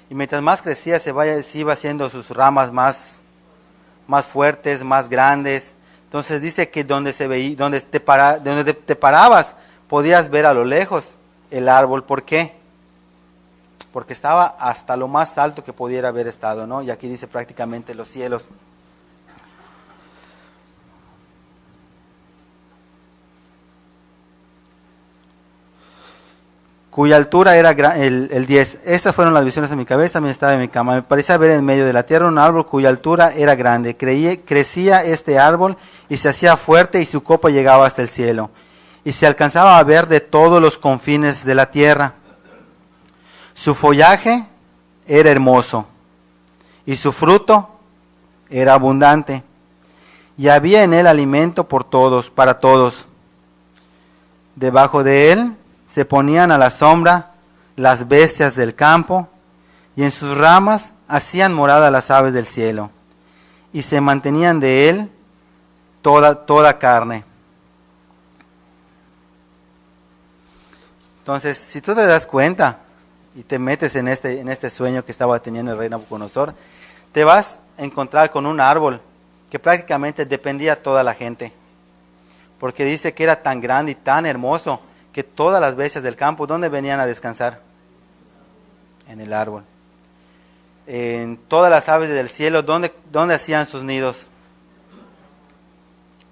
y mientras más crecía se iba haciendo sus ramas más fuertes, más grandes. Entonces dice que donde te parabas podías ver a lo lejos el árbol. ¿Por qué? Porque estaba hasta lo más alto que pudiera haber estado, ¿no? Y aquí dice prácticamente los cielos. Cuya altura era el 10. Estas fueron las visiones de mi cabeza mientras estaba en mi cama. Me parecía ver en medio de la tierra un árbol cuya altura era grande. Crecía este árbol y se hacía fuerte y su copa llegaba hasta el cielo. Y se alcanzaba a ver de todos los confines de la tierra. Su follaje era hermoso y su fruto era abundante. Y había en él alimento para todos. Debajo de él se ponían a la sombra las bestias del campo, y en sus ramas hacían morada las aves del cielo, y se mantenían de él toda carne. Entonces, si tú te das cuenta y te metes en este sueño que estaba teniendo el rey Nabucodonosor, te vas a encontrar con un árbol que prácticamente dependía toda la gente, porque dice que era tan grande y tan hermoso que todas las bestias del campo, ¿dónde venían a descansar? En el árbol. En todas las aves del cielo, ¿dónde hacían sus nidos?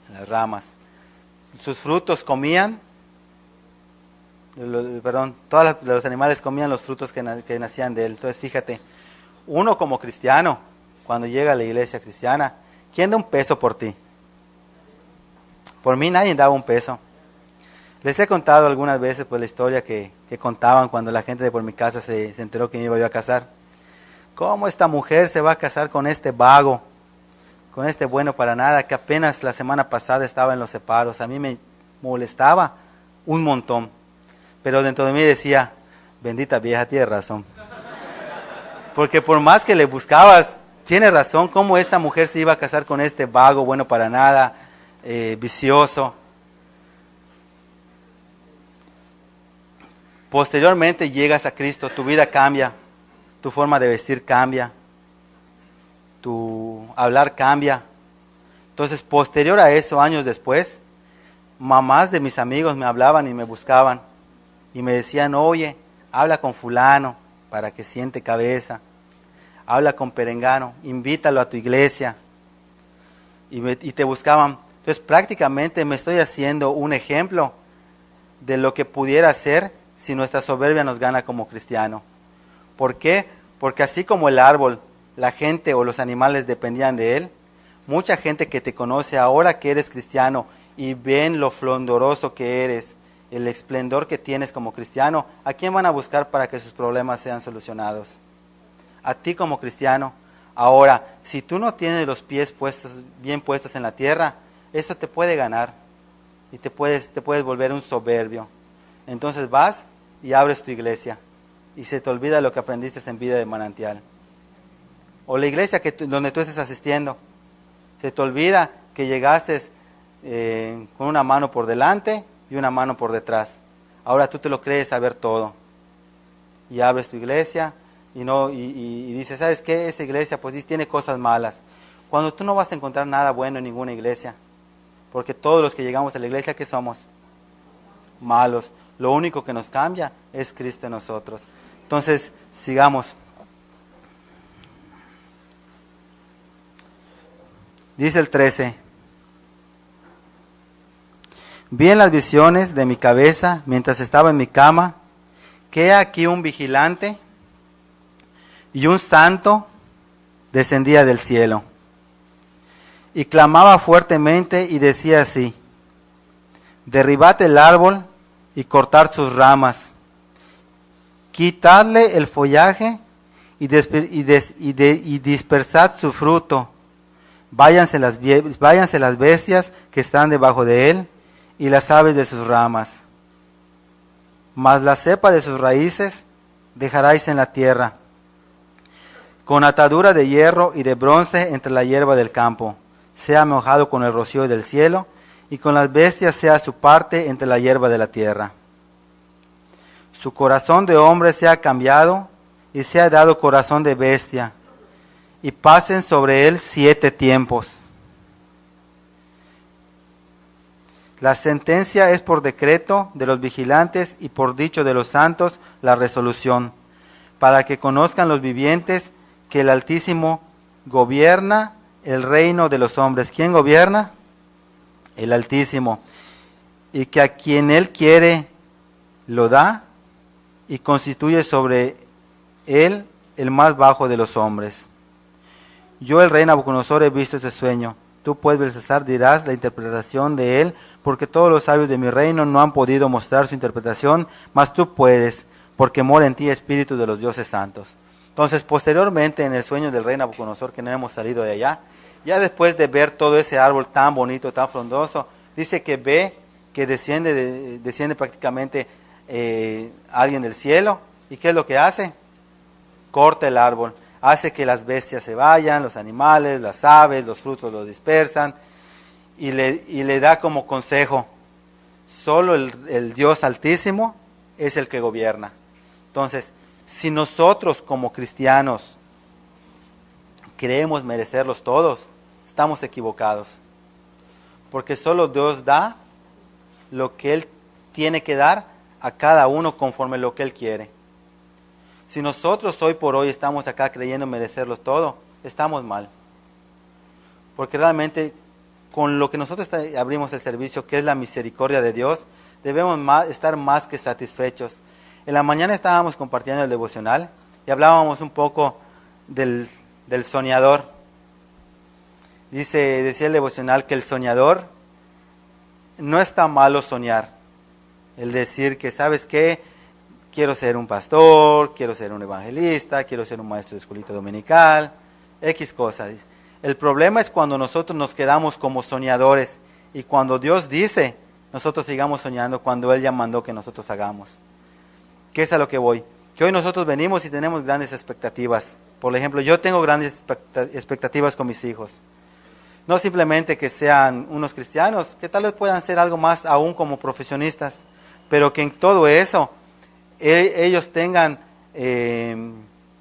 En las ramas. Sus frutos comían, todos los animales comían los frutos que nacían de él. Entonces fíjate, uno como cristiano, cuando llega a la iglesia cristiana, ¿quién da un peso por ti? Por mí nadie daba un peso. Les he contado algunas veces pues la historia que contaban cuando la gente de por mi casa se enteró que me iba yo a casar. ¿Cómo esta mujer se va a casar con este vago, con este bueno para nada, que apenas la semana pasada estaba en los separos? A mí me molestaba un montón. Pero dentro de mí decía, bendita vieja, tiene razón. Porque por más que le buscabas, tiene razón, ¿cómo esta mujer se iba a casar con este vago, bueno para nada, vicioso? Posteriormente llegas a Cristo, tu vida cambia, tu forma de vestir cambia, tu hablar cambia. Entonces, posterior a eso, años después, mamás de mis amigos me hablaban y me buscaban y me decían, oye, habla con fulano para que siente cabeza, habla con perengano, invítalo a tu iglesia, y te buscaban. Entonces prácticamente me estoy haciendo un ejemplo de lo que pudiera ser si nuestra soberbia nos gana como cristiano. ¿Por qué? Porque así como el árbol, la gente o los animales dependían de él, mucha gente que te conoce ahora que eres cristiano y ven lo flondoroso que eres, el esplendor que tienes como cristiano, ¿a quién van a buscar para que sus problemas sean solucionados? A ti como cristiano. Ahora, si tú no tienes los pies bien puestos en la tierra, eso te puede ganar y te puedes volver un soberbio. Entonces vas y abres tu iglesia y se te olvida lo que aprendiste en Vida de Manantial. O la iglesia donde tú estés asistiendo, se te olvida que llegaste con una mano por delante y una mano por detrás. Ahora tú te lo crees saber todo y abres tu iglesia y dices, ¿sabes qué? Esa iglesia pues tiene cosas malas. Cuando tú no vas a encontrar nada bueno en ninguna iglesia, porque todos los que llegamos a la iglesia, ¿qué somos? Malos. Lo único que nos cambia es Cristo en nosotros. Entonces, sigamos. Dice el 13. Vi en las visiones de mi cabeza, mientras estaba en mi cama, que aquí un vigilante y un santo descendía del cielo. Y clamaba fuertemente y decía así: derribad el árbol y cortad sus ramas, quitadle el follaje y dispersad su fruto. Váyanse las bestias que están debajo de él y las aves de sus ramas. Mas la cepa de sus raíces dejaráis en la tierra, con atadura de hierro y de bronce entre la hierba del campo. Sea mojado con el rocío del cielo, y con las bestias sea su parte entre la hierba de la tierra. Su corazón de hombre sea cambiado, y sea dado corazón de bestia, y pasen sobre él 7 tiempos. La sentencia es por decreto de los vigilantes y por dicho de los santos la resolución, para que conozcan los vivientes que el Altísimo gobierna el reino de los hombres. ¿Quién gobierna? El Altísimo. Y que a quien Él quiere lo da y constituye sobre Él el más bajo de los hombres. Yo, el rey Nabucodonosor, he visto ese sueño. Tú, pues, Belsasar, dirás la interpretación de él, porque todos los sabios de mi reino no han podido mostrar su interpretación, mas tú puedes, porque mora en ti espíritu de los dioses santos. Entonces, posteriormente, en el sueño del rey Nabucodonosor, que no hemos salido de allá, ya después de ver todo ese árbol tan bonito, tan frondoso, dice que ve que desciende prácticamente alguien del cielo. ¿Y qué es lo que hace? Corta el árbol, hace que las bestias se vayan, los animales, las aves, los frutos los dispersan, y le da como consejo: solo el Dios Altísimo es el que gobierna. Entonces, si nosotros como cristianos creemos merecerlos todos, estamos equivocados, porque solo Dios da lo que Él tiene que dar a cada uno conforme lo que Él quiere. Si nosotros hoy por hoy estamos acá creyendo merecerlos todo, estamos mal, porque realmente con lo que nosotros abrimos el servicio, que es la misericordia de Dios, debemos estar más que satisfechos. En la mañana estábamos compartiendo el devocional y hablábamos un poco del soñador. Decía el devocional que el soñador, no está malo soñar. El decir que, ¿sabes qué? Quiero ser un pastor, quiero ser un evangelista, quiero ser un maestro de escuelita dominical, X cosas. El problema es cuando nosotros nos quedamos como soñadores y cuando Dios dice, nosotros sigamos soñando cuando Él ya mandó que nosotros hagamos. ¿Qué es a lo que voy? Que hoy nosotros venimos y tenemos grandes expectativas. Por ejemplo, yo tengo grandes expectativas con mis hijos. No simplemente que sean unos cristianos, que tal vez puedan ser algo más aún como profesionistas, pero que en todo eso ellos tengan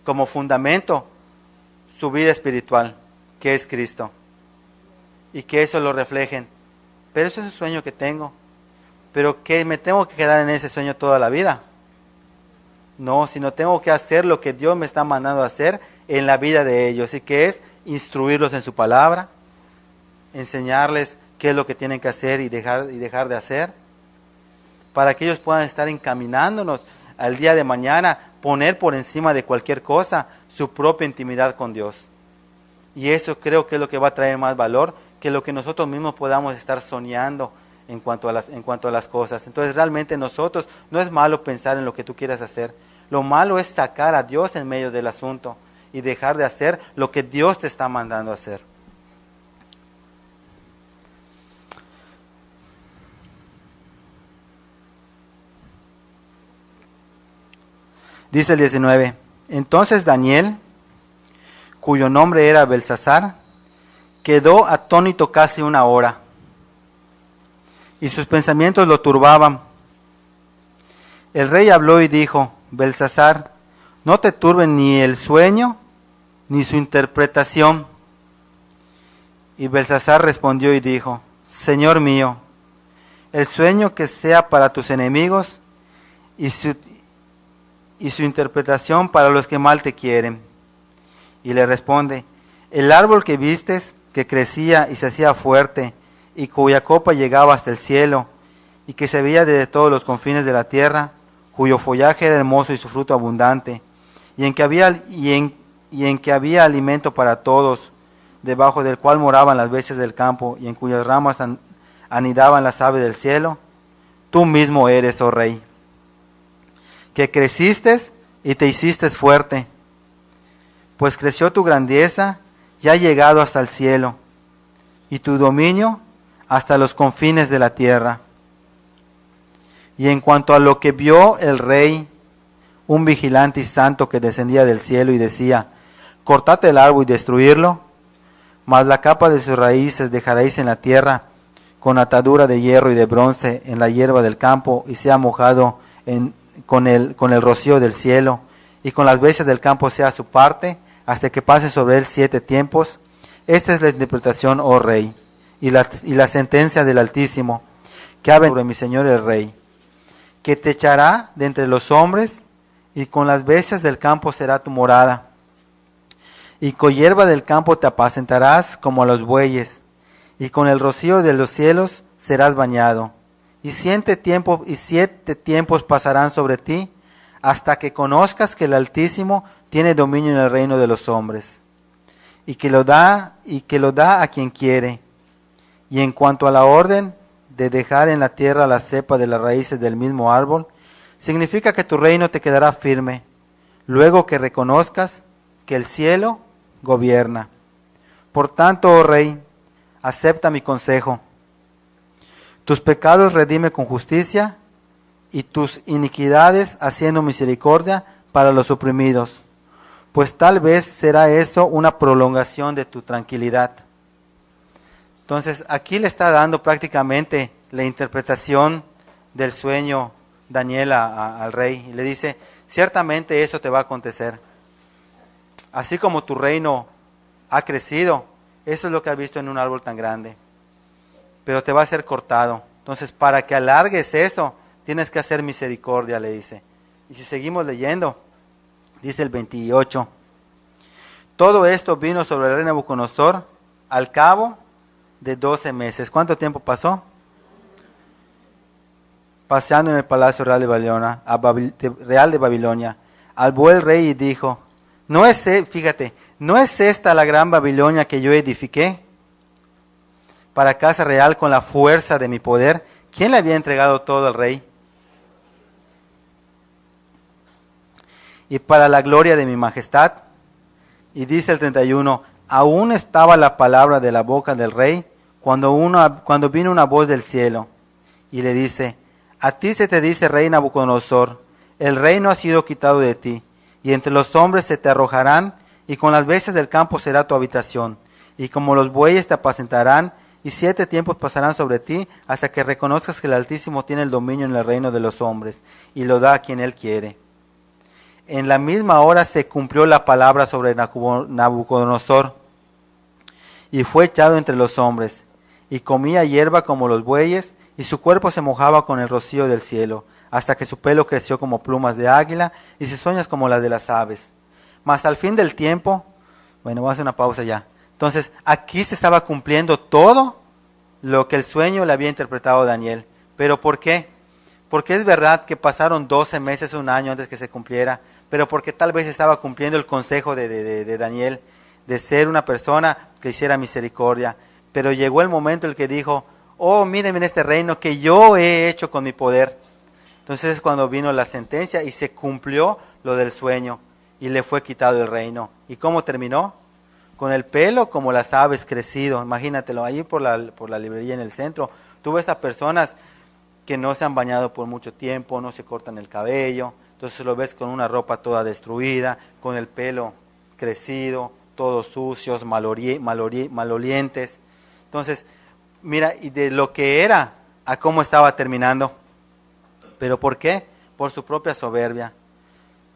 como fundamento su vida espiritual, que es Cristo, y que eso lo reflejen. Pero ese es el sueño que tengo. Pero que me tengo que quedar en ese sueño toda la vida. No, sino tengo que hacer lo que Dios me está mandando a hacer en la vida de ellos, y que es instruirlos en su palabra, enseñarles qué es lo que tienen que hacer y dejar de hacer, para que ellos puedan estar encaminándonos al día de mañana, poner por encima de cualquier cosa su propia intimidad con Dios. Y eso creo que es lo que va a traer más valor que lo que nosotros mismos podamos estar soñando en cuanto a las cosas. Entonces realmente nosotros, no es malo pensar en lo que tú quieras hacer. Lo malo es sacar a Dios en medio del asunto y dejar de hacer lo que Dios te está mandando a hacer. Dice el 19, entonces Daniel, cuyo nombre era Belsasar, quedó atónito casi una hora, y sus pensamientos lo turbaban. El rey habló y dijo, Belsasar, no te turben ni el sueño, ni su interpretación. Y Belsasar respondió y dijo, Señor mío, el sueño que sea para tus enemigos, y su interpretación para los que mal te quieren. Y le responde, el árbol que vistes, que crecía y se hacía fuerte, y cuya copa llegaba hasta el cielo, y que se veía desde todos los confines de la tierra, cuyo follaje era hermoso y su fruto abundante, y en que había alimento para todos, debajo del cual moraban las bestias del campo, y en cuyas ramas anidaban las aves del cielo, tú mismo eres, oh rey, que creciste y te hiciste fuerte, pues creció tu grandeza y ha llegado hasta el cielo, y tu dominio hasta los confines de la tierra. Y en cuanto a lo que vio el rey, un vigilante y santo que descendía del cielo y decía, cortad el árbol y destruirlo, mas la capa de sus raíces dejaréis en la tierra, con atadura de hierro y de bronce en la hierba del campo, y sea mojado con el rocío del cielo, y con las bestias del campo sea su parte, hasta que pase sobre él 7 tiempos. Esta es la interpretación, oh rey, y la sentencia del Altísimo, que ha venido sobre mi señor el rey, que te echará de entre los hombres, y con las bestias del campo será tu morada, y con hierba del campo te apacentarás como a los bueyes, y con el rocío de los cielos serás bañado. Y 7 tiempos pasarán sobre ti, hasta que conozcas que el Altísimo tiene dominio en el reino de los hombres, y que lo da a quien quiere. Y en cuanto a la orden de dejar en la tierra la cepa de las raíces del mismo árbol, significa que tu reino te quedará firme, luego que reconozcas que el cielo gobierna. Por tanto, oh rey, acepta mi consejo. Tus pecados redime con justicia, y tus iniquidades haciendo misericordia para los oprimidos, pues tal vez será eso una prolongación de tu tranquilidad. Entonces aquí le está dando prácticamente la interpretación del sueño Daniel al rey, y le dice, ciertamente eso te va a acontecer. Así como tu reino ha crecido, eso es lo que has visto en un árbol tan grande, pero te va a ser cortado. Entonces, para que alargues eso, tienes que hacer misericordia, le dice. Y si seguimos leyendo, dice el 28, todo esto vino sobre el rey Nabucodonosor al cabo de 12 meses. ¿Cuánto tiempo pasó? Paseando en el palacio real de Babilonia, habló el rey y dijo, ¿no es esta la gran Babilonia que yo edifiqué para casa real con la fuerza de mi poder? ¿Quién le había entregado todo al rey? Y para la gloria de mi majestad. Y dice el 31, aún estaba la palabra de la boca del rey cuando vino una voz del cielo y le dice, a ti se te dice, rey Nabucodonosor, el reino ha sido quitado de ti, y entre los hombres se te arrojarán, y con las bestias del campo será tu habitación, y como los bueyes te apacentarán, y 7 tiempos pasarán sobre ti, hasta que reconozcas que el Altísimo tiene el dominio en el reino de los hombres, y lo da a quien Él quiere. En la misma hora se cumplió la palabra sobre Nabucodonosor, y fue echado entre los hombres, y comía hierba como los bueyes, y su cuerpo se mojaba con el rocío del cielo, hasta que su pelo creció como plumas de águila, y sus uñas como las de las aves. Mas al fin del tiempo, bueno, vamos a hacer una pausa ya. Entonces, aquí se estaba cumpliendo todo lo que el sueño le había interpretado a Daniel. ¿Pero por qué? Porque es verdad que pasaron 12 meses, un año antes que se cumpliera, pero porque tal vez estaba cumpliendo el consejo de Daniel, de ser una persona que hiciera misericordia. Pero llegó el momento en el que dijo, oh, mírenme en este reino que yo he hecho con mi poder. Entonces es cuando vino la sentencia y se cumplió lo del sueño y le fue quitado el reino. ¿Y cómo terminó? Con el pelo como las aves crecido. Imagínatelo, ahí por la librería en el centro. Tú ves a personas que no se han bañado por mucho tiempo, no se cortan el cabello. Entonces lo ves con una ropa toda destruida, con el pelo crecido, todos sucios, malolientes. Entonces, mira, y de lo que era a cómo estaba terminando. ¿Pero por qué? Por su propia soberbia.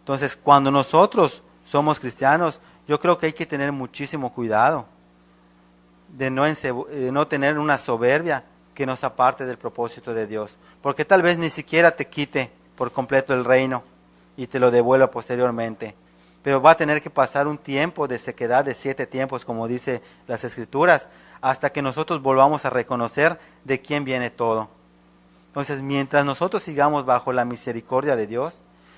Entonces, cuando nosotros somos cristianos, yo creo que hay que tener muchísimo cuidado de no tener una soberbia que nos aparte del propósito de Dios. Porque tal vez ni siquiera te quite por completo el reino y te lo devuelva posteriormente. Pero va a tener que pasar un tiempo de sequedad de 7 tiempos, como dice las Escrituras, hasta que nosotros volvamos a reconocer de quién viene todo. Entonces, mientras nosotros sigamos bajo la misericordia de Dios,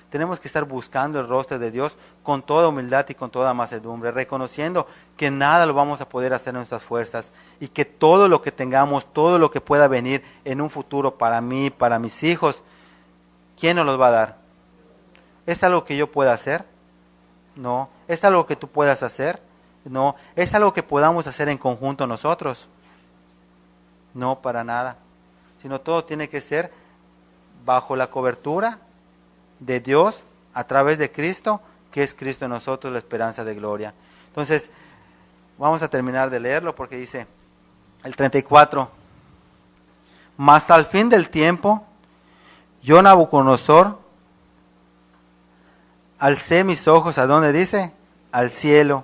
tenemos que estar buscando el rostro de Dios con toda humildad y con toda mansedumbre, reconociendo que nada lo vamos a poder hacer en nuestras fuerzas y que todo lo que tengamos, todo lo que pueda venir en un futuro para mí, para mis hijos, ¿quién nos los va a dar? ¿Es algo que yo pueda hacer? No. ¿Es algo que tú puedas hacer? No. ¿Es algo que podamos hacer en conjunto nosotros? No, para nada. Sino todo tiene que ser bajo la cobertura de Dios a través de Cristo, que es Cristo en nosotros, la esperanza de gloria. Entonces, vamos a terminar de leerlo porque dice el 34. Mas al fin del tiempo, yo Nabucodonosor, alcé mis ojos, ¿a dónde dice? Al cielo,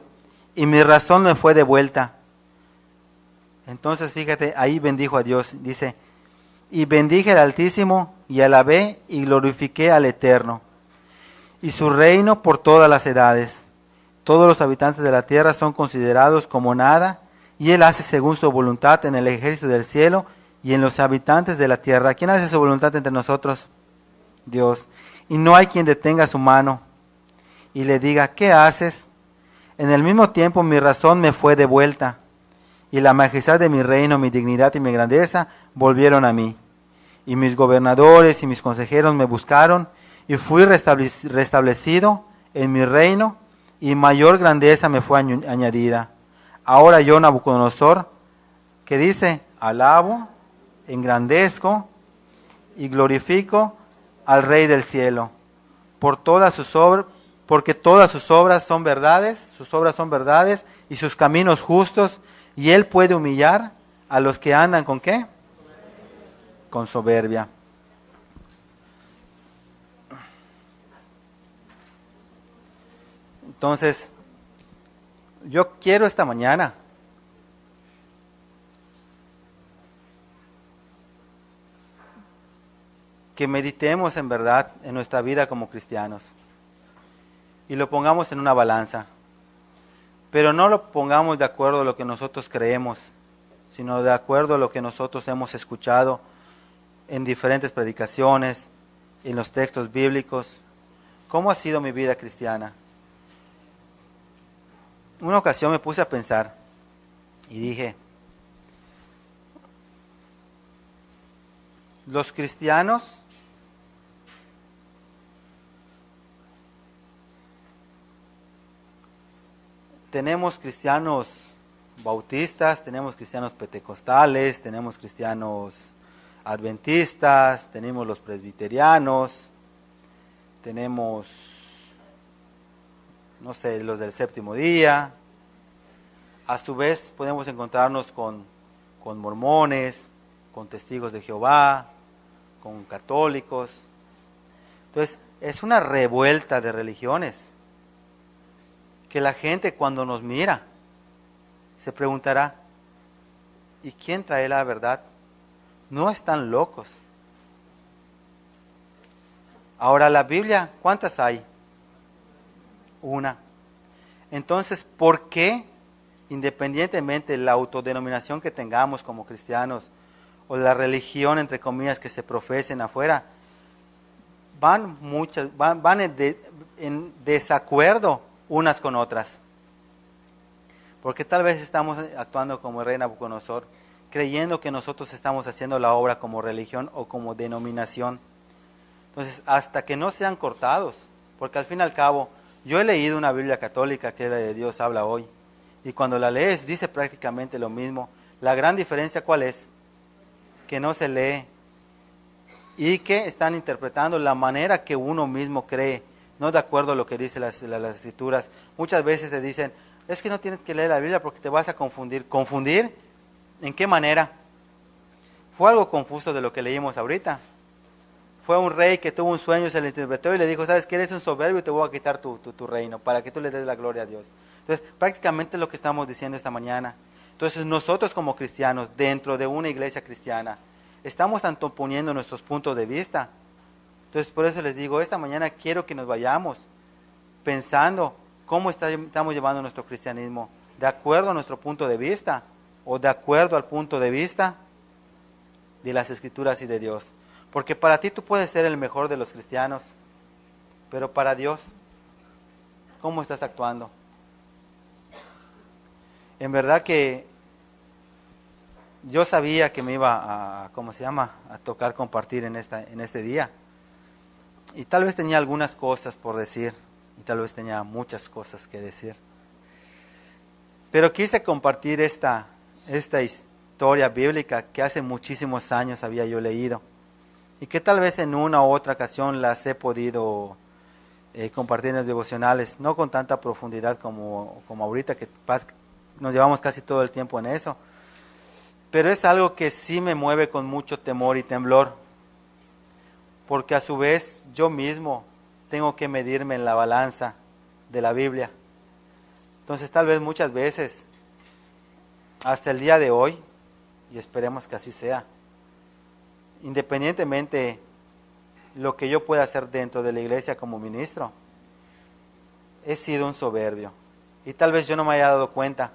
y mi razón me fue devuelta. Entonces, fíjate, ahí bendijo a Dios, dice, y bendije al Altísimo, y alabé y glorifiqué al Eterno, y su reino por todas las edades. Todos los habitantes de la tierra son considerados como nada, y Él hace según su voluntad en el ejército del cielo y en los habitantes de la tierra. ¿Quién hace su voluntad entre nosotros? Dios. Y no hay quien detenga su mano y le diga, ¿qué haces? En el mismo tiempo mi razón me fue devuelta, y la majestad de mi reino, mi dignidad y mi grandeza volvieron a mí. Y mis gobernadores y mis consejeros me buscaron, y fui restablecido en mi reino, y mayor grandeza me fue añadida. Ahora yo, Nabucodonosor, que dice, alabo, engrandezco y glorifico al Rey del cielo, por todas sus obras, porque todas sus obras son verdades, y sus caminos justos, y Él puede humillar a los que andan ¿con qué? Con soberbia. Entonces, yo quiero esta mañana que meditemos en verdad en nuestra vida como cristianos y lo pongamos en una balanza, pero no lo pongamos de acuerdo a lo que nosotros creemos, sino de acuerdo a lo que nosotros hemos escuchado en diferentes predicaciones, en los textos bíblicos. ¿Cómo ha sido mi vida cristiana? Una ocasión me puse a pensar y dije, los cristianos tenemos cristianos bautistas, tenemos cristianos pentecostales, tenemos cristianos adventistas, tenemos los presbiterianos, tenemos, no sé, los del séptimo día. A su vez podemos encontrarnos con con mormones, con testigos de Jehová, con católicos. Entonces, es una revuelta de religiones que la gente cuando nos mira se preguntará, ¿y quién trae la verdad? No están locos. Ahora, la Biblia, ¿cuántas hay? Una. Entonces, ¿por qué, independientemente de la autodenominación que tengamos como cristianos, o la religión, entre comillas, que se profesen afuera, van en desacuerdo unas con otras? Porque tal vez estamos actuando como el rey Nabucodonosor, creyendo que nosotros estamos haciendo la obra como religión o como denominación. Entonces, hasta que no sean cortados, porque al fin y al cabo, yo he leído una Biblia católica que es la de Dios habla hoy, y cuando la lees dice prácticamente lo mismo. La gran diferencia, ¿cuál es? Que no se lee y que están interpretando la manera que uno mismo cree, no de acuerdo a lo que dicen las escrituras. Muchas veces te dicen, es que no tienes que leer la Biblia porque te vas a confundir. ¿Confundir? ¿En qué manera? Fue algo confuso de lo que leímos ahorita. Fue un rey que tuvo un sueño, se le interpretó y le dijo, ¿sabes qué? Eres un soberbio y te voy a quitar tu reino para que tú le des la gloria a Dios. Entonces, prácticamente es lo que estamos diciendo esta mañana. Entonces, nosotros como cristianos, dentro de una iglesia cristiana, estamos anteponiendo nuestros puntos de vista. Entonces, por eso les digo, esta mañana quiero que nos vayamos pensando cómo estamos llevando nuestro cristianismo, de acuerdo a nuestro punto de vista o de acuerdo al punto de vista de las Escrituras y de Dios. Porque para ti tú puedes ser el mejor de los cristianos, pero para Dios, ¿cómo estás actuando? En verdad que yo sabía que me iba a tocar compartir en este día. Y tal vez tenía algunas cosas por decir, y tal vez tenía muchas cosas que decir. Pero quise compartir esta historia bíblica que hace muchísimos años había yo leído, y que tal vez en una u otra ocasión las he podido compartir en los devocionales, no con tanta profundidad como ahorita, que nos llevamos casi todo el tiempo en eso. Pero es algo que sí me mueve con mucho temor y temblor, porque a su vez yo mismo tengo que medirme en la balanza de la Biblia. Entonces tal vez muchas veces, hasta el día de hoy, y esperemos que así sea, independientemente lo que yo pueda hacer dentro de la iglesia como ministro, he sido un soberbio. Y tal vez yo no me haya dado cuenta,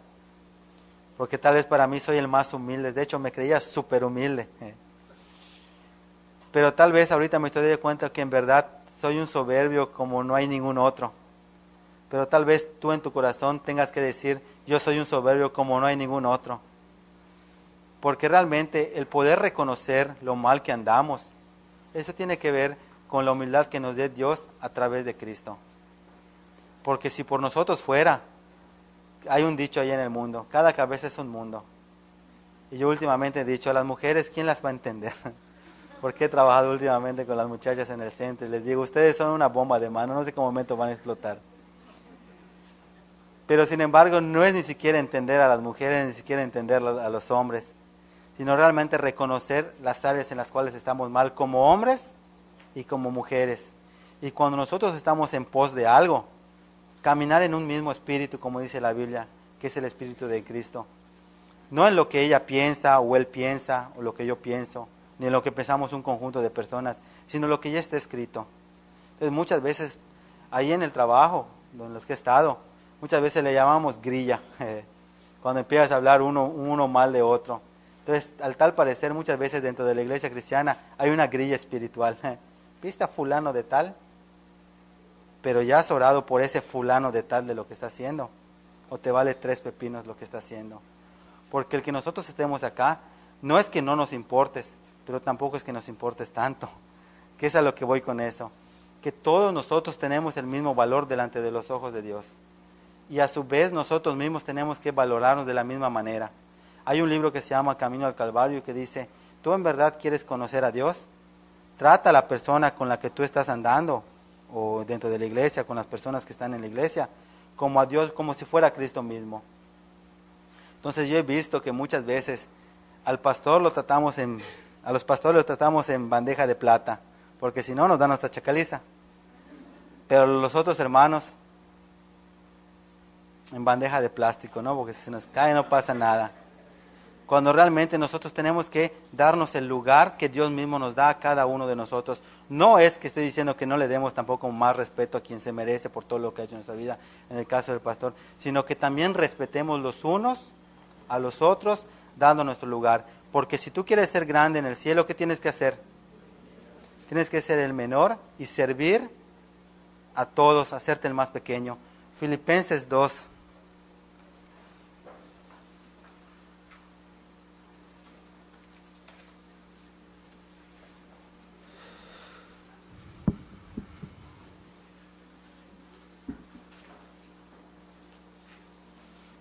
porque tal vez para mí soy el más humilde. De hecho, me creía súper humilde. Pero tal vez ahorita me estoy dando cuenta que en verdad soy un soberbio como no hay ningún otro. Pero tal vez tú en tu corazón tengas que decir, yo soy un soberbio como no hay ningún otro. Porque realmente el poder reconocer lo mal que andamos, eso tiene que ver con la humildad que nos dé Dios a través de Cristo. Porque si por nosotros fuera, hay un dicho ahí en el mundo, cada cabeza es un mundo. Y yo últimamente he dicho, a las mujeres, ¿quién las va a entender? Porque he trabajado últimamente con las muchachas en el centro y les digo, ustedes son una bomba de mano, no sé qué momento van a explotar. Pero sin embargo, no es ni siquiera entender a las mujeres, ni siquiera entender a los hombres, sino realmente reconocer las áreas en las cuales estamos mal como hombres y como mujeres. Y cuando nosotros estamos en pos de algo, caminar en un mismo espíritu, como dice la Biblia, que es el espíritu de Cristo. No en lo que ella piensa o él piensa o lo que yo pienso, ni en lo que pensamos un conjunto de personas, sino lo que ya está escrito. Entonces muchas veces, ahí en el trabajo, en los que he estado, muchas veces le llamamos grilla, cuando empiezas a hablar uno mal de otro. Entonces, al tal parecer, muchas veces dentro de la iglesia cristiana hay una grilla espiritual. ¿Viste a fulano de tal? Pero ya has orado por ese fulano de tal de lo que está haciendo, o te vale 3 pepinos lo que está haciendo. Porque el que nosotros estemos acá, no es que no nos importes, pero tampoco es que nos importes tanto, que es a lo que voy con eso, que todos nosotros tenemos el mismo valor delante de los ojos de Dios, y a su vez nosotros mismos tenemos que valorarnos de la misma manera. Hay un libro que se llama Camino al Calvario que dice, ¿tú en verdad quieres conocer a Dios? Trata a la persona con la que tú estás andando, o dentro de la iglesia, con las personas que están en la iglesia, como a Dios, como si fuera Cristo mismo. Entonces yo he visto que muchas veces a los pastores los tratamos en bandeja de plata, porque si no nos dan nuestra chacaliza. Pero los otros hermanos en bandeja de plástico, ¿no? Porque si se nos cae no pasa nada. Cuando realmente nosotros tenemos que darnos el lugar que Dios mismo nos da a cada uno de nosotros. No es que estoy diciendo que no le demos tampoco más respeto a quien se merece por todo lo que ha hecho en nuestra vida, en el caso del pastor, sino que también respetemos los unos a los otros, dando nuestro lugar. Porque si tú quieres ser grande en el cielo, ¿qué tienes que hacer? Tienes que ser el menor y servir a todos, hacerte el más pequeño. Filipenses 2.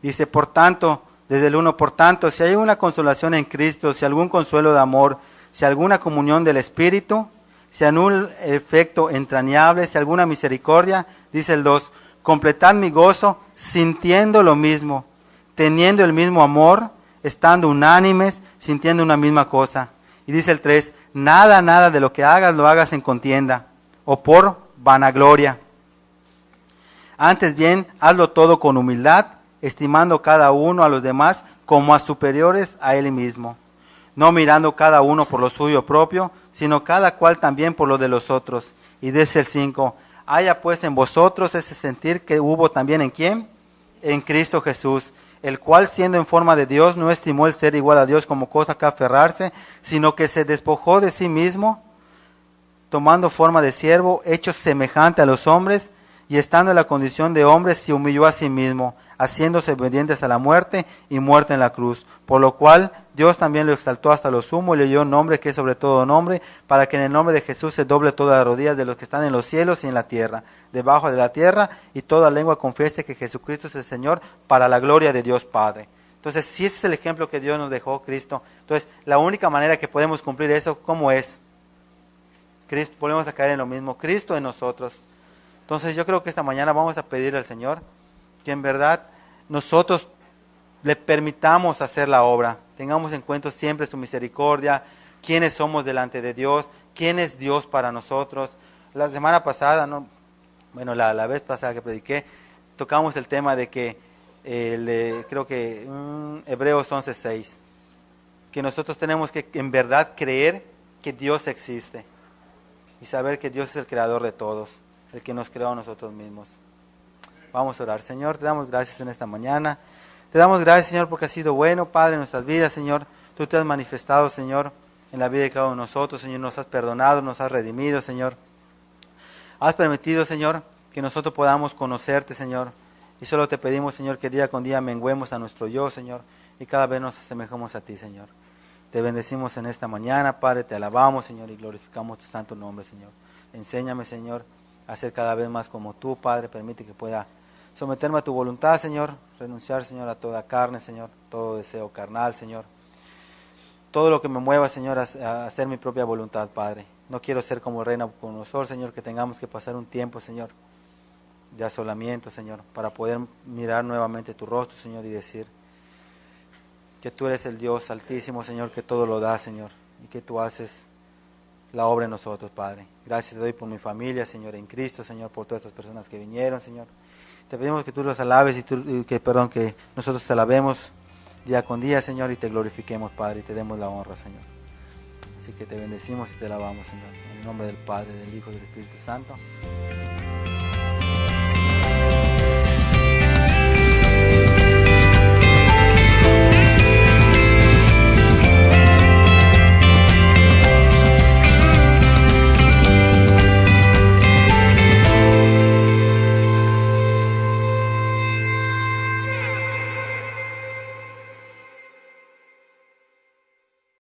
Dice, por tanto, desde el 1, por tanto, si hay una consolación en Cristo, si algún consuelo de amor, si alguna comunión del Espíritu, si algún efecto entrañable, si alguna misericordia, dice el 2, completad mi gozo sintiendo lo mismo, teniendo el mismo amor, estando unánimes, sintiendo una misma cosa. Y dice el 3, nada de lo que hagas lo hagas en contienda o por vanagloria. Antes bien, hazlo todo con humildad, estimando cada uno a los demás como a superiores a él mismo, no mirando cada uno por lo suyo propio, sino cada cual también por lo de los otros. Y dice el 5, haya pues en vosotros ese sentir que hubo también en ¿quién? En Cristo Jesús, el cual siendo en forma de Dios no estimó el ser igual a Dios como cosa que aferrarse, sino que se despojó de sí mismo, tomando forma de siervo, hecho semejante a los hombres, y estando en la condición de hombre, se humilló a sí mismo, haciéndose obediente hasta la muerte y muerte en la cruz. Por lo cual Dios también lo exaltó hasta lo sumo y le dio un nombre que es sobre todo nombre, para que en el nombre de Jesús se doble toda la rodilla de los que están en los cielos y en la tierra, debajo de la tierra, y toda lengua confiese que Jesucristo es el Señor, para la gloria de Dios Padre. Entonces, si ese es el ejemplo que Dios nos dejó, Cristo, entonces la única manera que podemos cumplir eso, ¿cómo es? Cristo, volvemos a caer en lo mismo, Cristo en nosotros. Entonces yo creo que esta mañana vamos a pedir al Señor que en verdad nosotros le permitamos hacer la obra, tengamos en cuenta siempre su misericordia, quiénes somos delante de Dios, quién es Dios para nosotros. La semana pasada, la vez pasada que prediqué, tocamos el tema de que, creo que Hebreos 11:6, que nosotros tenemos que en verdad creer que Dios existe y saber que Dios es el creador de todos, el que nos creó a nosotros mismos. Vamos a orar. Señor, te damos gracias en esta mañana. Te damos gracias, Señor, porque has sido bueno, Padre, en nuestras vidas, Señor. Tú te has manifestado, Señor, en la vida de cada uno de nosotros, Señor. Nos has perdonado, nos has redimido, Señor. Has permitido, Señor, que nosotros podamos conocerte, Señor. Y solo te pedimos, Señor, que día con día menguemos a nuestro yo, Señor, y cada vez nos asemejamos a ti, Señor. Te bendecimos en esta mañana, Padre, te alabamos, Señor, y glorificamos tu santo nombre, Señor. Enséñame, Señor, a ser cada vez más como tú, Padre. Permite que pueda someterme a tu voluntad, Señor, renunciar, Señor, a toda carne, Señor, todo deseo carnal, Señor. Todo lo que me mueva, Señor, a hacer mi propia voluntad, Padre. No quiero ser como el rey Nabucodonosor, Señor, que tengamos que pasar un tiempo, Señor, de asolamiento, Señor, para poder mirar nuevamente tu rostro, Señor, y decir que tú eres el Dios altísimo, Señor, que todo lo da, Señor, y que tú haces la obra en nosotros, Padre. Gracias te doy por mi familia, Señor, en Cristo, Señor, por todas estas personas que vinieron, Señor. Te pedimos que tú los alabes y que nosotros te alabemos día con día, Señor, y te glorifiquemos, Padre, y te demos la honra, Señor. Así que te bendecimos y te alabamos, Señor. En el nombre del Padre, del Hijo y del Espíritu Santo.